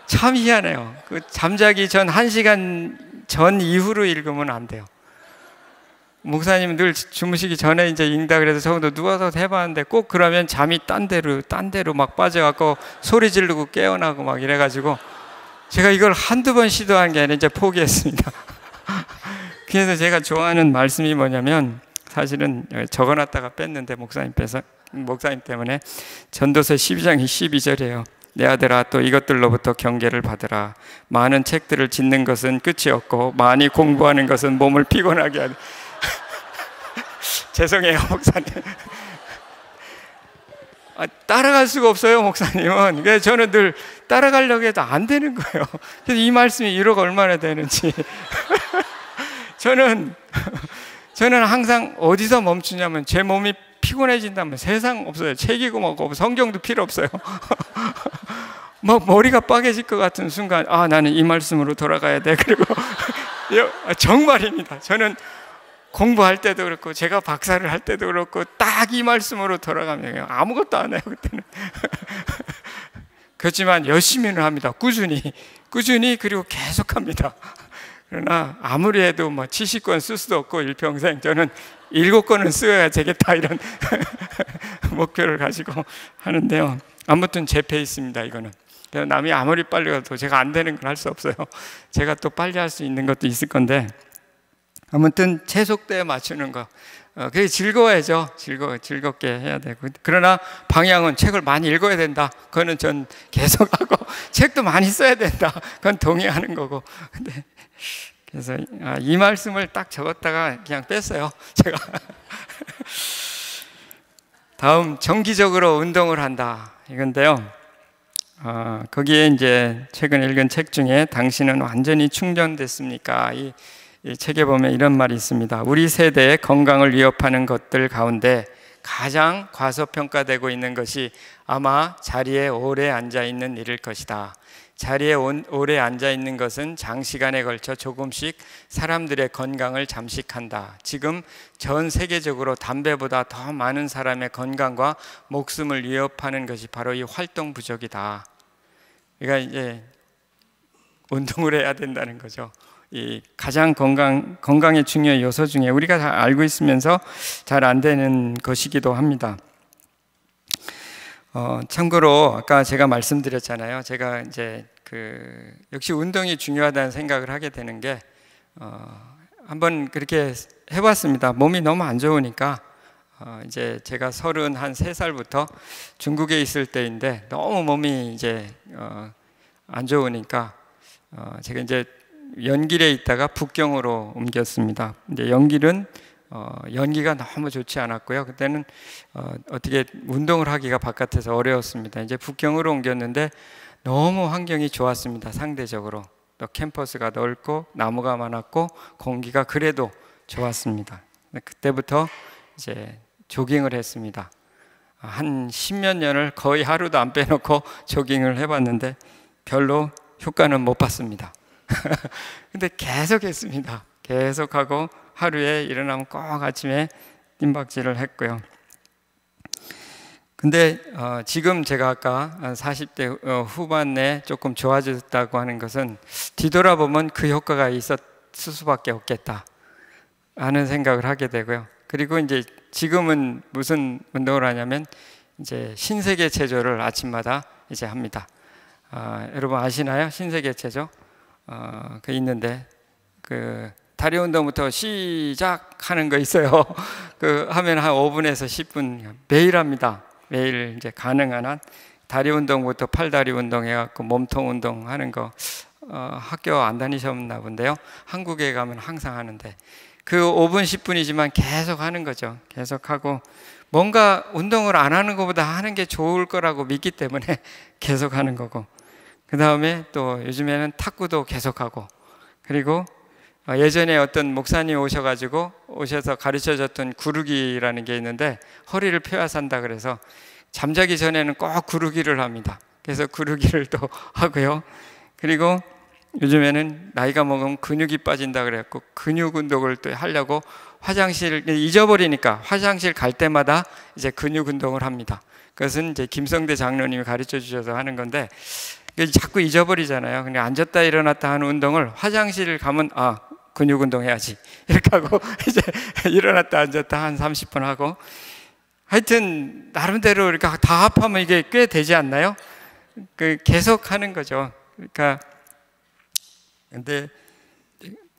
참 희한해요. 그 잠자기 전 1시간 전 이후로 읽으면 안 돼요. 목사님 늘 주무시기 전에 이제 읽다 그래서 저도 누워서 해봤는데, 꼭 그러면 잠이 딴 데로 막 빠져갖고 소리 지르고 깨어나고 막 이래가지고 제가 이걸 한두 번 시도한 게 아니라 이제 포기했습니다. 그래서 제가 좋아하는 말씀이 뭐냐면, 사실은 적어놨다가 뺐는데 목사님 때문에 전도서 12장 12절이에요. 내 아들아, 또 이것들로부터 경계를 받으라. 많은 책들을 짓는 것은 끝이 없고 많이 공부하는 것은 몸을 피곤하게 하는. 죄송해요, 목사님. 따라갈 수가 없어요, 목사님은. 그래서 저는 늘 따라가려고 해도 안 되는 거예요. 그래서 이 말씀이 이러가 얼마나 되는지. 저는 항상 어디서 멈추냐면, 제 몸이 피곤해진다면 세상 없어요. 책이고 뭐고 성경도 필요 없어요. 막 머리가 빠개질 것 같은 순간, 나는 이 말씀으로 돌아가야 돼. 그리고 정말입니다. 저는 공부할 때도 그렇고 제가 박사를 할 때도 그렇고 딱 이 말씀으로 돌아가면 아무것도 안 해요 그때는. 그렇지만 열심히는 합니다. 꾸준히 그리고 계속합니다. 그러나 아무리 해도 뭐 70권 쓸 수도 없고 일평생 저는 7권은 써야 되겠다 이런 목표를 가지고 하는데요. 아무튼 제 페이스입니다 이거는. 남이 아무리 빨리 가도 제가 안 되는 건 할 수 없어요. 제가 또 빨리 할 수 있는 것도 있을 건데 아무튼 제 속도에 맞추는 거 그게 즐거워야죠. 즐겁게 해야 되고. 그러나 방향은 책을 많이 읽어야 된다. 그거는 전 계속하고 책도 많이 써야 된다. 그건 동의하는 거고. 근데 그래서 이 말씀을 딱 적었다가 그냥 뺐어요. 제가 다음 정기적으로 운동을 한다 이건데요. 거기에 이제 최근 읽은 책 중에 당신은 완전히 충전됐습니까? 이 책에 보면 이런 말이 있습니다. 우리 세대의 건강을 위협하는 것들 가운데 가장 과소평가되고 있는 것이 아마 자리에 오래 앉아있는 일일 것이다. 자리에 오래 앉아있는 것은 장시간에 걸쳐 조금씩 사람들의 건강을 잠식한다. 지금 전 세계적으로 담배보다 더 많은 사람의 건강과 목숨을 위협하는 것이 바로 이 활동 부족이다. 그러니까 이제 운동을 해야 된다는 거죠. 이 가장 건강의 중요한 요소 중에 우리가 다 알고 있으면서 잘 안 되는 것이기도 합니다. 참고로 아까 제가 말씀드렸잖아요. 제가 이제 역시 운동이 중요하다는 생각을 하게 되는 게 한번 그렇게 해봤습니다. 몸이 너무 안 좋으니까 이제 제가 33살부터 중국에 있을 때인데 너무 몸이 이제 안 좋으니까 제가 이제 연길에 있다가 북경으로 옮겼습니다. 이제 연길은 연기가 너무 좋지 않았고요. 그때는 어떻게 운동을 하기가 바깥에서 어려웠습니다. 이제 북경으로 옮겼는데 너무 환경이 좋았습니다. 상대적으로 또 캠퍼스가 넓고 나무가 많았고 공기가 그래도 좋았습니다. 그때부터 이제 조깅을 했습니다. 한 10몇 년을 거의 하루도 안 빼놓고 조깅을 해봤는데 별로 효과는 못 봤습니다. 근데 계속 했습니다. 계속하고 하루에 일어나면 꼭 아침에 뜀박질을 했고요. 근데 지금 제가 아까 40대 후반에 조금 좋아졌다고 하는 것은 뒤돌아보면 그 효과가 있었을 수밖에 없겠다 하는 생각을 하게 되고요. 그리고 이제 지금은 무슨 운동을 하냐면 이제 신세계 체조를 아침마다 이제 합니다. 여러분 아시나요? 신세계 체조? 그 있는데 다리 운동부터 시작하는 거 있어요. 하면 한 5분에서 10분 매일 합니다. 매일 이제 가능한 한 다리 운동부터 팔다리 운동 해갖고 몸통 운동 하는 거 학교 안 다니셨나 본데요. 한국에 가면 항상 하는데 그 5분 10분이지만 계속 하는 거죠. 계속 하고 뭔가 운동을 안 하는 것보다 하는 게 좋을 거라고 믿기 때문에 계속 하는 거고 그 다음에 또 요즘에는 탁구도 계속하고 그리고 예전에 어떤 목사님 오셔서 가르쳐줬던 구르기라는 게 있는데 허리를 펴야 산다 그래서 잠자기 전에는 꼭 구르기를 합니다. 그래서 구르기를 또 하고요. 그리고 요즘에는 나이가 먹으면 근육이 빠진다 그래갖고 근육 운동을 또 하려고 화장실 잊어버리니까 화장실 갈 때마다 이제 근육 운동을 합니다. 그것은 이제 김성대 장로님이 가르쳐 주셔서 하는 건데 자꾸 잊어버리잖아요. 근데 앉았다 일어났다 하는 운동을 화장실 가면 근육 운동 해야지 이렇게 하고 이제 일어났다 앉았다 한 30분 하고 하여튼 나름대로 이렇게 다 합하면 이게 꽤 되지 않나요? 계속 하는 거죠. 그러니까 근데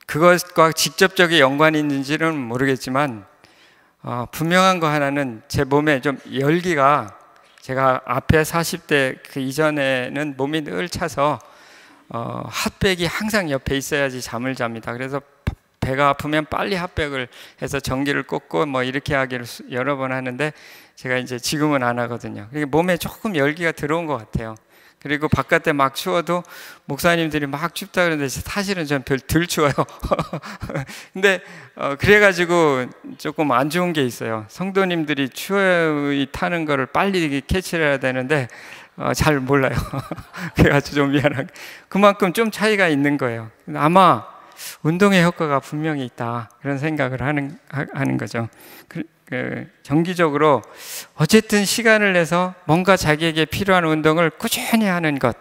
그것과 직접적인 연관이 있는지는 모르겠지만 분명한 거 하나는 제 몸에 좀 열기가 제가 앞에 40대 그 이전에는 몸이 늘 차서 핫백이 항상 옆에 있어야지 잠을 잡니다. 그래서 배가 아프면 빨리 핫백을 해서 전기를 꽂고 뭐 이렇게 하기를 여러 번 하는데 제가 이제 지금은 안 하거든요. 그러니까 몸에 조금 열기가 들어온 것 같아요. 그리고 바깥에 막 추워도 목사님들이 막 춥다 그러는데 사실은 전 별 덜 추워요. 근데 그래가지고 조금 안 좋은 게 있어요. 성도님들이 추위 타는 거를 빨리 캐치를 해야 되는데 잘 몰라요. 그래가지고 좀 미안한 그만큼 좀 차이가 있는 거예요. 아마 운동의 효과가 분명히 있다, 그런 생각을 하는 거죠. 정기적으로 어쨌든 시간을 내서 뭔가 자기에게 필요한 운동을 꾸준히 하는 것,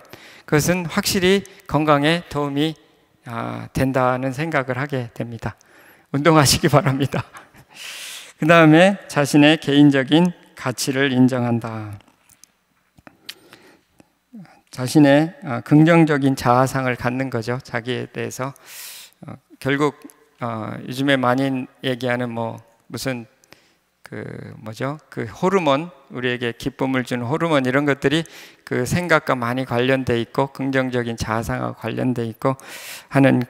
그것은 확실히 건강에 도움이 된다는 생각을 하게 됩니다. 운동하시기 바랍니다. 그 다음에 자신의 개인적인 가치를 인정한다. 자신의 긍정적인 자아상을 갖는 거죠. 자기에 대해서. 결국 요즘에 많이 얘기하는 무슨 그 호르몬, 우리에게 기쁨을 주는 호르몬, 이런 것들이 그 생각과 많이 관련돼 있고 긍정적인 자아상과 관련돼 있고 하는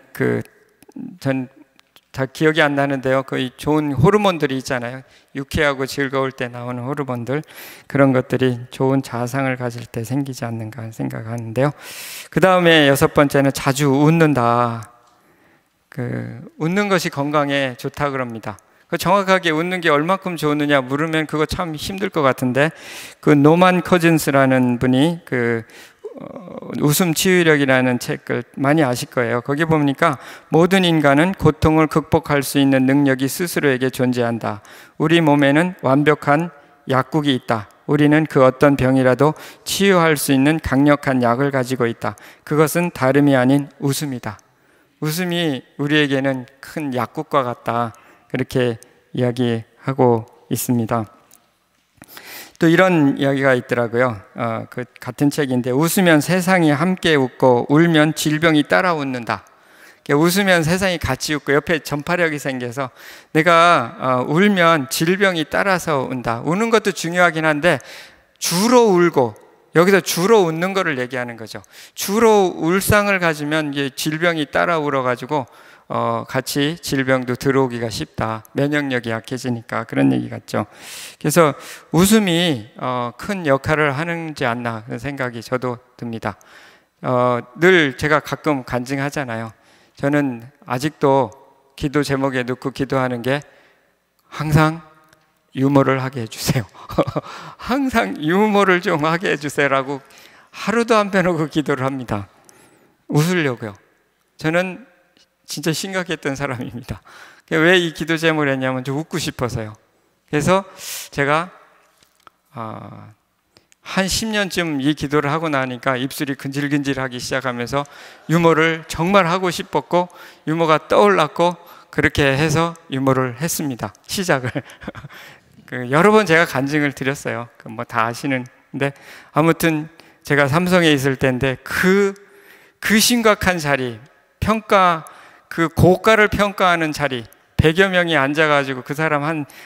전 다 기억이 안 나는데요. 그 좋은 호르몬들이 있잖아요. 유쾌하고 즐거울 때 나오는 호르몬들, 그런 것들이 좋은 자아상을 가질 때 생기지 않는가 생각하는데요. 그 다음에 6번째는 자주 웃는다. 웃는 것이 건강에 좋다 그럽니다. 정확하게 웃는 게 얼마큼 좋느냐 물으면 그거 참 힘들 것 같은데, 노만 커즌스라는 분이 웃음 치유력이라는 책을 많이 아실 거예요. 거기 보니까 모든 인간은 고통을 극복할 수 있는 능력이 스스로에게 존재한다. 우리 몸에는 완벽한 약국이 있다. 우리는 그 어떤 병이라도 치유할 수 있는 강력한 약을 가지고 있다. 그것은 다름이 아닌 웃음이다. 웃음이 우리에게는 큰 약국과 같다. 그렇게 이야기하고 있습니다. 또 이런 이야기가 있더라고요. 같은 책인데, 웃으면 세상이 함께 웃고 울면 질병이 따라 웃는다. 웃으면 세상이 같이 웃고 옆에 전파력이 생겨서 내가 울면 질병이 따라서 운다. 우는 것도 중요하긴 한데 주로 울고, 여기서 주로 웃는 거를 얘기하는 거죠. 주로 울상을 가지면 이게 질병이 따라 울어가지고 같이 질병도 들어오기가 쉽다. 면역력이 약해지니까, 그런 얘기 같죠. 그래서 웃음이 큰 역할을 하는지 않나, 그런 생각이 저도 듭니다. 늘 제가 가끔 간증하잖아요. 저는 아직도 기도 제목에 넣고 기도하는 게 항상 유머를 하게 해주세요. 항상 유머를 좀 하게 해주세요라고 하루도 안 빼놓고 기도를 합니다. 웃으려고요. 저는 진짜 심각했던 사람입니다. 왜 이 기도 제목을 했냐면 좀 웃고 싶어서요. 그래서 제가 한 10년쯤 이 기도를 하고 나니까 입술이 근질근질하기 시작하면서 유머를 정말 하고 싶었고 유머가 떠올랐고, 그렇게 해서 유머를 했습니다. 시작을. 여러 번 제가 간증을 드렸어요. 다 아시는데, 아무튼 제가 삼성에 있을 때인데 그 심각한 자리, 그 고가를 평가하는 자리, 100여 명이 앉아가지고 그 사람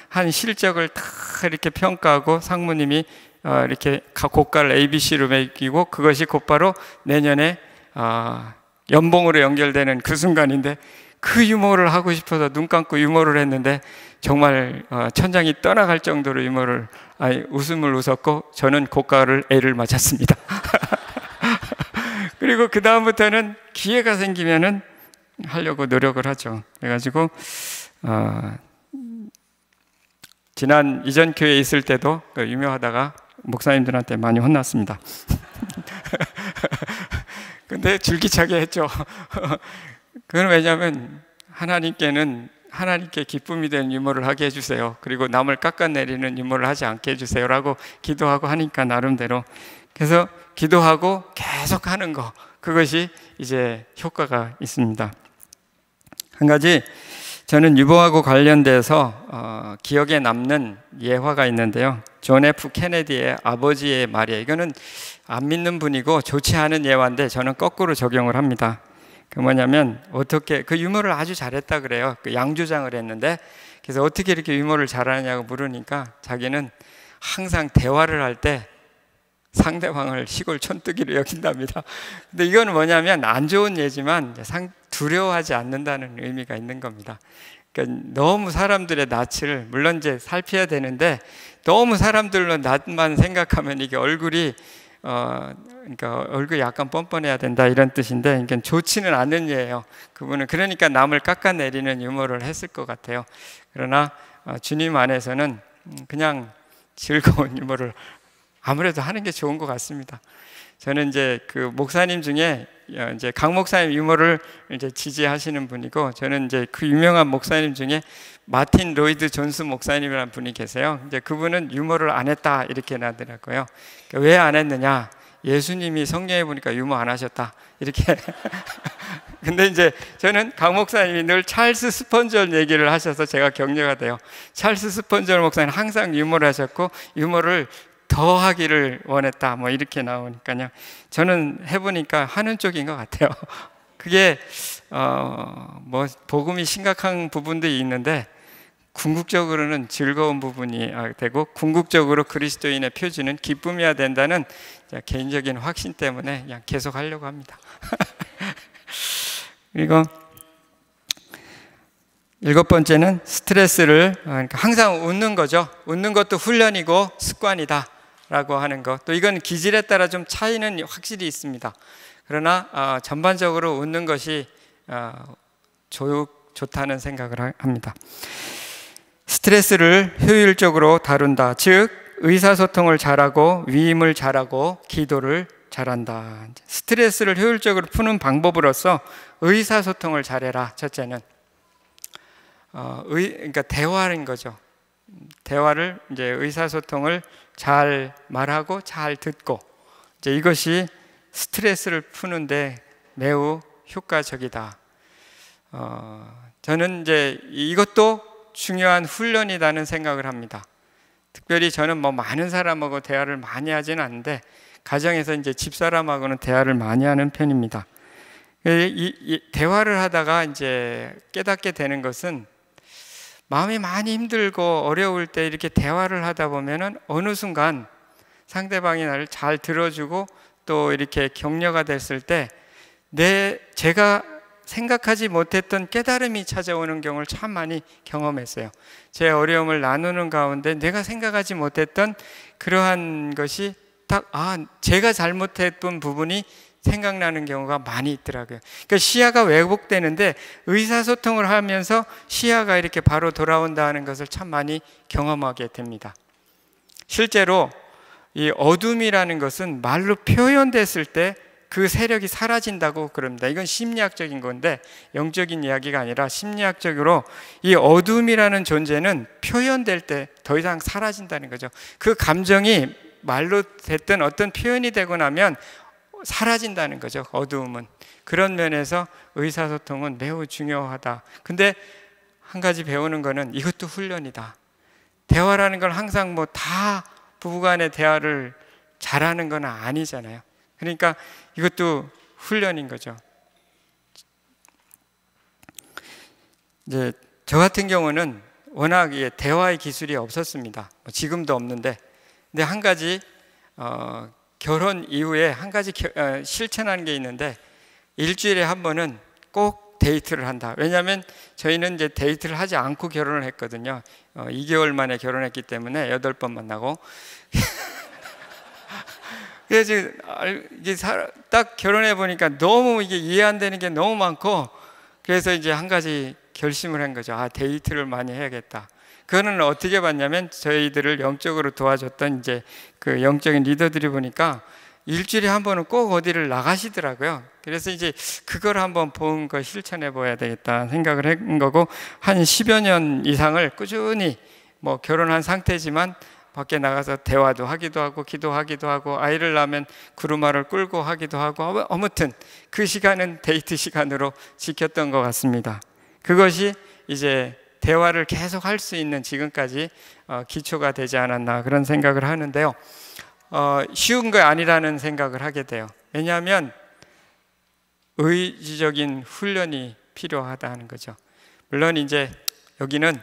한 실적을 다 이렇게 평가하고 상무님이 이렇게 고가를 ABC로 매기고, 그것이 곧바로 내년에 연봉으로 연결되는 그 순간인데, 그 유머를 하고 싶어서 눈 감고 유머를 했는데 정말 천장이 떠나갈 정도로 웃음을 웃었고, 저는 고가를 A를 맞았습니다. 그리고 그 다음부터는 기회가 생기면은 하려고 노력을 하죠. 그래가지고 지난 이전 교회에 있을 때도 유명하다가 목사님들한테 많이 혼났습니다. 근데 줄기차게 했죠. 그건 왜냐하면 하나님께 기쁨이 되는 유머를 하게 해주세요. 그리고 남을 깎아내리는 유머를 하지 않게 해주세요라고 기도하고 하니까 나름대로. 그래서 기도하고 계속 하는 거, 그것이 이제 효과가 있습니다. 한 가지 저는 유보하고 관련돼서 기억에 남는 예화가 있는데요. 존 F 케네디의 아버지의 말이에요. 이거는 안 믿는 분이고 좋지 않은 예화인데 저는 거꾸로 적용을 합니다. 그 뭐냐면, 어떻게 그 유머를 아주 잘했다 그래요. 양조장을 했는데, 그래서 어떻게 이렇게 유머를 잘하냐고 물으니까 자기는 항상 대화를 할 때 상대방을 시골 촌뜨기로 여긴답니다. 근데 이건 뭐냐면 안 좋은 예지만 두려워하지 않는다는 의미가 있는 겁니다. 그러니까 너무 사람들의 낯을 물론 이제 살펴야 되는데, 너무 사람들로 낯만 생각하면 이게 얼굴이 그러니까 얼굴이 약간 뻔뻔해야 된다, 이런 뜻인데, 그러니까 좋지는 않은 예예요. 그분은 그러니까 남을 깎아내리는 유머를 했을 것 같아요. 그러나 주님 안에서는 그냥 즐거운 유머를 아무래도 하는 게 좋은 것 같습니다. 저는 이제 그 목사님 중에 이제 강 목사님 유머를 이제 지지하시는 분이고, 저는 이제 그 유명한 목사님 중에 마틴 로이드 존스 목사님이라는 분이 계세요. 이제 그분은 유머를 안 했다 이렇게 나더라고요. 왜 안 했느냐? 예수님이 성경에 보니까 유머 안 하셨다 이렇게. 근데 이제 저는 강 목사님이 늘 찰스 스펀절 얘기를 하셔서 제가 격려가 돼요. 찰스 스펀절 목사님 항상 유머를 하셨고 유머를 더 하기를 원했다 뭐 이렇게 나오니까요. 저는 해보니까 하는 쪽인 것 같아요. 그게 뭐 복음이 심각한 부분도 있는데 궁극적으로는 즐거운 부분이 되고 궁극적으로 그리스도인의 표지는 기쁨이어야 된다는 개인적인 확신 때문에 그냥 계속 하려고 합니다. 그리고 7번째는 스트레스를, 그러니까 항상 웃는 거죠. 웃는 것도 훈련이고 습관이다 라고 하는 것. 또 이건 기질에 따라 좀 차이는 확실히 있습니다. 그러나 전반적으로 웃는 것이 좋다는 생각을 합니다. 스트레스를 효율적으로 다룬다. 즉 의사소통을 잘하고 위임을 잘하고 기도를 잘한다. 스트레스를 효율적으로 푸는 방법으로서 의사소통을 잘해라. 첫째는 그러니까 대화인 거죠. 대화를 이제 의사소통을 잘 말하고 잘 듣고, 이제 이것이 스트레스를 푸는데 매우 효과적이다. 저는 이제 이것도 중요한 훈련이라는 생각을 합니다. 특별히 저는 뭐 많은 사람하고 대화를 많이 하지는 않는데 가정에서 이제 집사람하고는 대화를 많이 하는 편입니다. 이 대화를 하다가 이제 깨닫게 되는 것은 마음이 많이 힘들고 어려울 때 이렇게 대화를 하다 보면은 어느 순간 상대방이 나를 잘 들어주고 또 이렇게 격려가 됐을 때 제가 생각하지 못했던 깨달음이 찾아오는 경우를 참 많이 경험했어요. 제 어려움을 나누는 가운데 내가 생각하지 못했던 그러한 것이 딱 제가 잘못했던 부분이 생각나는 경우가 많이 있더라고요. 그러니까 시야가 왜곡되는데 의사소통을 하면서 시야가 이렇게 바로 돌아온다는 것을 참 많이 경험하게 됩니다. 실제로 이 어둠이라는 것은 말로 표현됐을 때 그 세력이 사라진다고 그럽니다. 이건 심리학적인 건데 영적인 이야기가 아니라 심리학적으로 이 어둠이라는 존재는 표현될 때 더 이상 사라진다는 거죠. 그 감정이 말로 됐든 어떤 표현이 되고 나면 사라진다는 거죠. 어두움은. 그런 면에서 의사소통은 매우 중요하다. 근데 한 가지 배우는 거는 이것도 훈련이다. 대화라는 걸 항상 뭐 다 부부간의 대화를 잘하는 건 아니잖아요. 그러니까 이것도 훈련인 거죠. 이제 저 같은 경우는 워낙 대화의 기술이 없었습니다. 지금도 없는데, 근데 한 가지 결혼 이후에 한 가지 실천하는 게 있는데 일주일에 한 번은 꼭 데이트를 한다. 왜냐하면 저희는 이제 데이트를 하지 않고 결혼을 했거든요. 2개월 만에 결혼했기 때문에 8번 만나고. 그래서 이게 딱 결혼해 보니까 너무 이게 이해 안 되는 게 너무 많고, 그래서 이제 한 가지 결심을 한 거죠. 데이트를 많이 해야겠다. 그거는 어떻게 봤냐면 저희들을 영적으로 도와줬던 이제 그 영적인 리더들이 보니까 일주일에 한 번은 꼭 어디를 나가시더라고요. 그래서 이제 그걸 한번 본 거 실천해 봐야 되겠다 생각을 한 거고, 한 10여 년 이상을 꾸준히 뭐 결혼한 상태지만 밖에 나가서 대화도 하기도 하고 기도하기도 하고 아이를 낳으면 구루마를 끌고 하기도 하고, 아무튼 그 시간은 데이트 시간으로 지켰던 것 같습니다. 그것이 이제 대화를 계속 할 수 있는 지금까지 기초가 되지 않았나 그런 생각을 하는데요. 쉬운 거 아니라는 생각을 하게 돼요. 왜냐하면 의지적인 훈련이 필요하다는 거죠. 물론 이제 여기는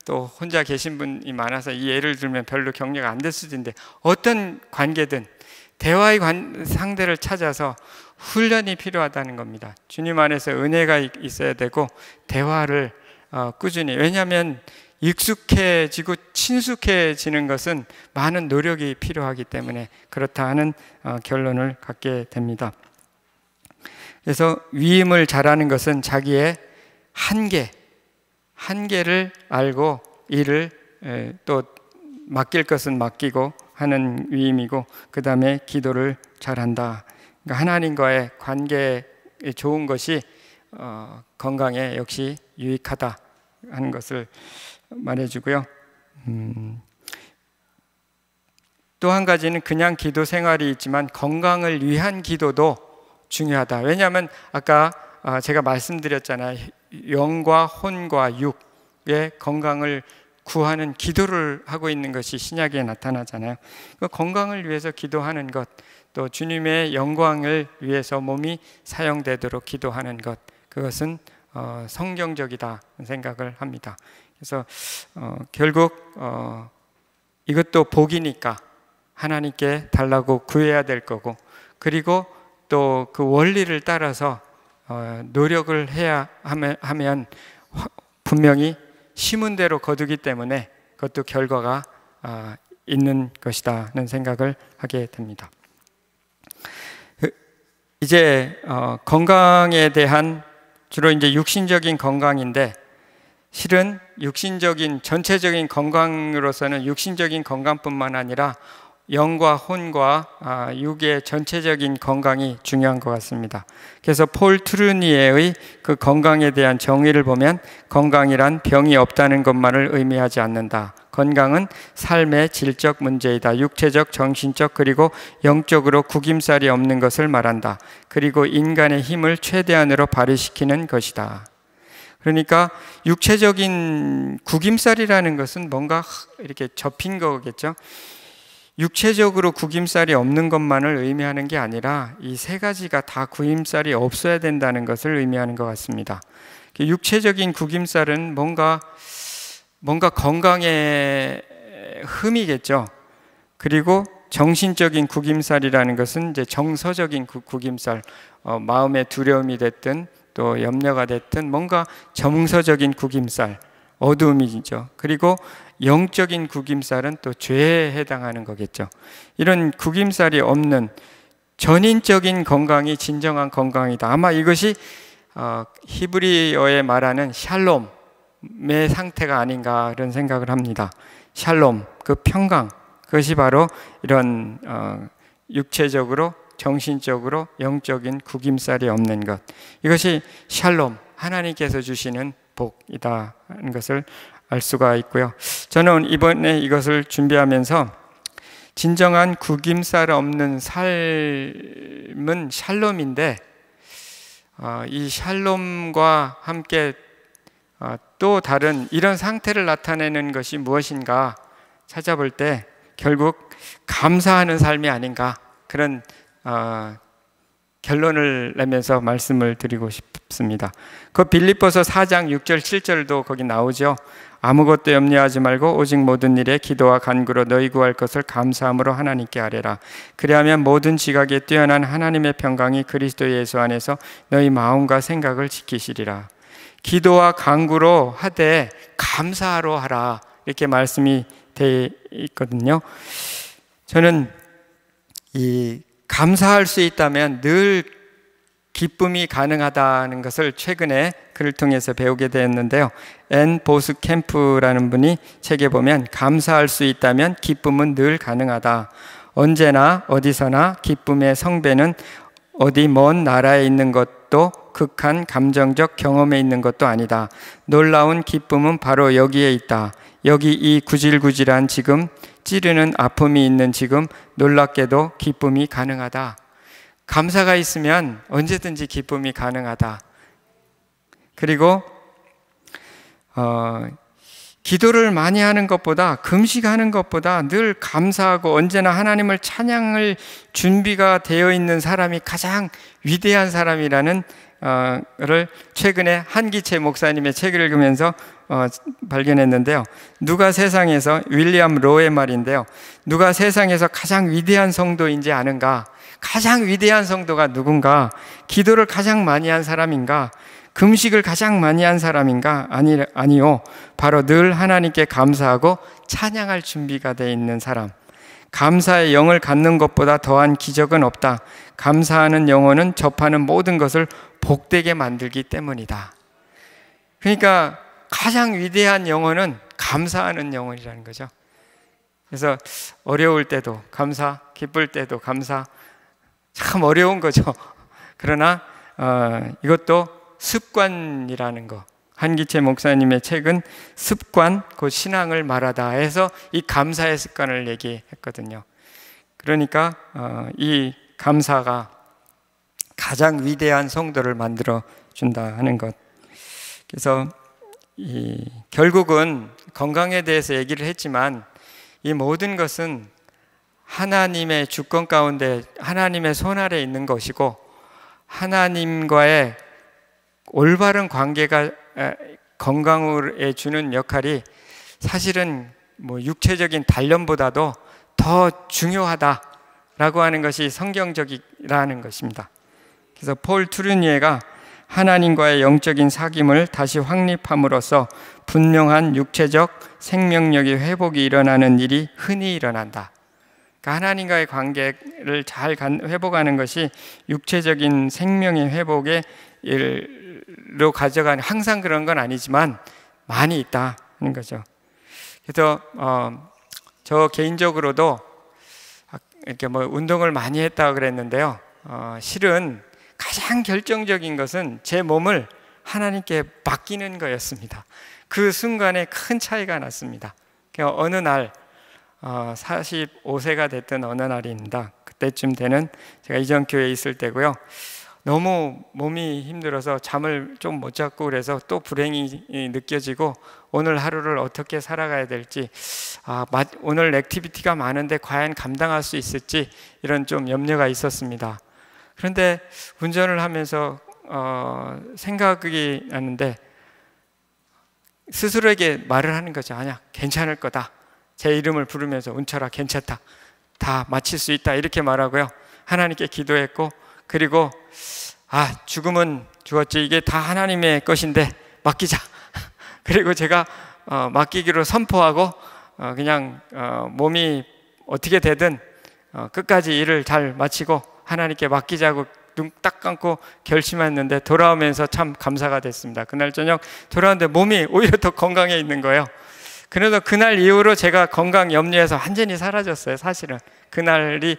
또 혼자 계신 분이 많아서 이 예를 들면 별로 격려가 안 될 수도 있는데, 어떤 관계든 대화의 상대를 찾아서 훈련이 필요하다는 겁니다. 주님 안에서 은혜가 있어야 되고 대화를 꾸준히, 왜냐하면 익숙해지고 친숙해지는 것은 많은 노력이 필요하기 때문에 그렇다 하는 결론을 갖게 됩니다. 그래서 위임을 잘하는 것은 자기의 한계를 알고 일을 또 맡길 것은 맡기고 하는 위임이고, 그 다음에 기도를 잘한다. 그러니까 하나님과의 관계에 좋은 것이 건강에 역시 유익하다 하는 것을 말해주고요. 또 한 가지는 그냥 기도 생활이 있지만 건강을 위한 기도도 중요하다. 왜냐하면 아까 제가 말씀드렸잖아요. 영과 혼과 육의 건강을 구하는 기도를 하고 있는 것이 신약에 나타나잖아요. 그 건강을 위해서 기도하는 것, 또 주님의 영광을 위해서 몸이 사용되도록 기도하는 것, 그것은 성경적이다 생각을 합니다. 그래서 결국 이것도 복이니까 하나님께 달라고 구해야 될 거고, 그리고 또 그 원리를 따라서 노력을 해야 하면 분명히 심은 대로 거두기 때문에 그것도 결과가 있는 것이다는 생각을 하게 됩니다. 이제 건강에 대한 주로 이제 육신적인 건강인데, 실은 육신적인 전체적인 건강으로서는 육신적인 건강뿐만 아니라 영과 혼과 육의 전체적인 건강이 중요한 것 같습니다. 그래서 폴 트루니에의 그 건강에 대한 정의를 보면 건강이란 병이 없다는 것만을 의미하지 않는다. 건강은 삶의 질적 문제이다. 육체적, 정신적, 그리고 영적으로 구김살이 없는 것을 말한다. 그리고 인간의 힘을 최대한으로 발휘시키는 것이다. 그러니까 육체적인 구김살이라는 것은 뭔가 이렇게 접힌 거겠죠. 육체적으로 구김살이 없는 것만을 의미하는 게 아니라 이 세 가지가 다 구김살이 없어야 된다는 것을 의미하는 것 같습니다. 육체적인 구김살은 뭔가 건강의 흠이겠죠. 그리고 정신적인 구김살이라는 것은 이제 정서적인 구김살, 마음의 두려움이 됐든 또 염려가 됐든 뭔가 정서적인 구김살, 어두움이죠. 그리고 영적인 구김살은 또 죄에 해당하는 거겠죠. 이런 구김살이 없는 전인적인 건강이 진정한 건강이다. 아마 이것이 히브리어에 말하는 샬롬의 상태가 아닌가 그런 생각을 합니다. 샬롬, 그 평강, 그것이 바로 이런 육체적으로, 정신적으로, 영적인 구김살이 없는 것, 이것이 샬롬, 하나님께서 주시는 복이다 하는 것을 알 수가 있고요. 저는 이번에 이것을 준비하면서 진정한 구김살 없는 삶은 샬롬인데, 이 샬롬과 함께 또 다른 이런 상태를 나타내는 것이 무엇인가 찾아볼 때 결국 감사하는 삶이 아닌가, 그런 결론을 내면서 말씀을 드리고 싶습니다. 그 빌립보서 4장 6절 7절도 거기 나오죠. 아무것도 염려하지 말고 오직 모든 일에 기도와 간구로 너희 구할 것을 감사함으로 하나님께 아뢰라. 그리하면 모든 지각에 뛰어난 하나님의 평강이 그리스도 예수 안에서 너희 마음과 생각을 지키시리라. 기도와 간구로 하되 감사로 하라, 이렇게 말씀이 되어 있거든요. 저는 이 감사할 수 있다면 늘 기쁨이 가능하다는 것을 최근에 글을 통해서 배우게 되었는데요. 앤 보스캠프라는 분이 책에 보면 감사할 수 있다면 기쁨은 늘 가능하다. 언제나 어디서나 기쁨의 성배는 어디 먼 나라에 있는 것도 극한 감정적 경험에 있는 것도 아니다. 놀라운 기쁨은 바로 여기에 있다. 여기 이 구질구질한 지금, 찌르는 아픔이 있는 지금, 놀랍게도 기쁨이 가능하다. 감사가 있으면 언제든지 기쁨이 가능하다. 그리고 기도를 많이 하는 것보다, 금식하는 것보다 늘 감사하고 언제나 하나님을 찬양할 준비가 되어 있는 사람이 가장 위대한 사람이라는 를 최근에 한기채 목사님의 책을 읽으면서 발견했는데요. 누가 세상에서, 윌리엄 로의 말인데요, 누가 세상에서 가장 위대한 성도인지 아는가? 가장 위대한 성도가 누군가? 기도를 가장 많이 한 사람인가? 금식을 가장 많이 한 사람인가? 아니요. 바로 늘 하나님께 감사하고 찬양할 준비가 되어 있는 사람. 감사의 영을 갖는 것보다 더한 기적은 없다. 감사하는 영혼은 접하는 모든 것을 복되게 만들기 때문이다. 그러니까 가장 위대한 영혼은 감사하는 영혼이라는 거죠. 그래서 어려울 때도 감사, 기쁠 때도 감사, 참 어려운 거죠. 그러나 이것도 습관이라는 거. 한기채 목사님의 책은 습관, 곧 신앙을 말하다 해서 이 감사의 습관을 얘기했거든요. 그러니까 이 감사가 가장 위대한 성도를 만들어 준다 하는 것. 그래서 결국은 건강에 대해서 얘기를 했지만 이 모든 것은 하나님의 주권 가운데 하나님의 손 아래 있는 것이고, 하나님과의 올바른 관계가 건강에 주는 역할이 사실은 뭐 육체적인 단련보다도 더 중요하다라고 하는 것이 성경적이라는 것입니다. 그래서 폴 투르니에가 하나님과의 영적인 사귐을 다시 확립함으로써 분명한 육체적 생명력의 회복이 일어나는 일이 흔히 일어난다. 그러니까 하나님과의 관계를 잘 회복하는 것이 육체적인 생명의 회복의 일로 가져가는, 항상 그런 건 아니지만 많이 있다 하는 거죠. 그래서 저 개인적으로도 이렇게 뭐 운동을 많이 했다고 그랬는데요. 실은 가장 결정적인 것은 제 몸을 하나님께 맡기는 거였습니다. 그 순간에 큰 차이가 났습니다. 어느 날 45세가 됐던 어느 날입니다. 그때쯤 되는, 제가 이전 교회에 있을 때고요. 너무 몸이 힘들어서 잠을 좀 못 잤고, 그래서 또 불행이 느껴지고 오늘 하루를 어떻게 살아가야 될지, 오늘 액티비티가 많은데 과연 감당할 수 있을지, 이런 좀 염려가 있었습니다. 그런데 운전을 하면서 생각이 나는데 스스로에게 말을 하는 거죠. 아니야, 괜찮을 거다. 제 이름을 부르면서 운철아, 괜찮다. 다 마칠 수 있다. 이렇게 말하고요. 하나님께 기도했고, 그리고 죽음은 죽었지, 이게 다 하나님의 것인데 맡기자. 그리고 제가 맡기기로 선포하고 그냥 몸이 어떻게 되든 끝까지 일을 잘 마치고 하나님께 맡기자고 눈 딱 감고 결심했는데, 돌아오면서 참 감사가 됐습니다. 그날 저녁 돌아오는데 몸이 오히려 더 건강해 있는 거예요. 그래서 그날 이후로 제가 건강 염려에서 완전히 사라졌어요. 사실은 그날이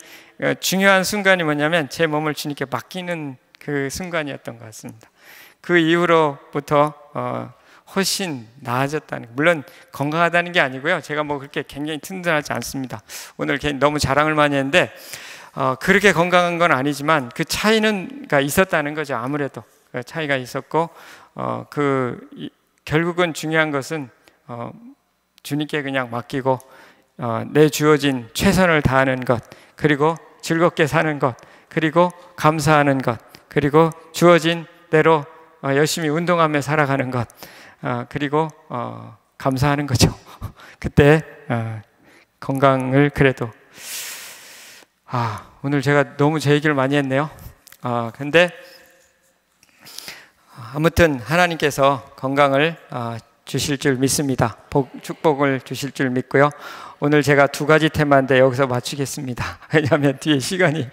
중요한 순간이 뭐냐면 제 몸을 주님께 맡기는 그 순간이었던 것 같습니다. 그 이후로부터 훨씬 나아졌다는, 물론 건강하다는 게 아니고요, 제가 뭐 그렇게 굉장히 튼튼하지 않습니다. 오늘 너무 자랑을 많이 했는데 그렇게 건강한 건 아니지만 그 차이는 있었다는 거죠. 아무래도 그 차이가 있었고, 결국은 중요한 것은 주님께 그냥 맡기고 내 주어진 최선을 다하는 것, 그리고 즐겁게 사는 것, 그리고 감사하는 것, 그리고 주어진 대로 열심히 운동하며 살아가는 것, 그리고 감사하는 거죠. 그때 건강을, 그래도 오늘 제가 너무 제 얘기를 많이 했네요. 근데 아무튼 하나님께서 건강을 주실 줄 믿습니다. 축복을 주실 줄 믿고요. 오늘 제가 2가지 테마인데 여기서 맞추겠습니다. 왜냐하면 뒤에 시간이,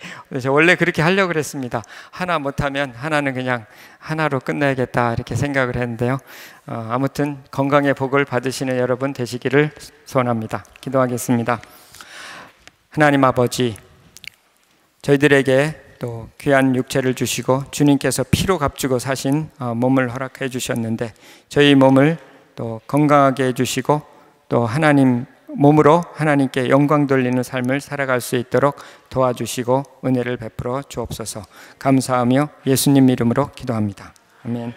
원래 그렇게 하려고 그랬습니다. 하나 못하면 하나는 그냥 하나로 끝내야겠다 이렇게 생각을 했는데요. 아무튼 건강의 복을 받으시는 여러분 되시기를 소원합니다. 기도하겠습니다. 하나님 아버지, 저희들에게 또 귀한 육체를 주시고 주님께서 피로 값주고 사신 몸을 허락해 주셨는데, 저희 몸을 또 건강하게 해주시고 또 하나님 몸으로 하나님께 영광 돌리는 삶을 살아갈 수 있도록 도와주시고 은혜를 베풀어 주옵소서. 감사하며 예수님 이름으로 기도합니다. 아멘.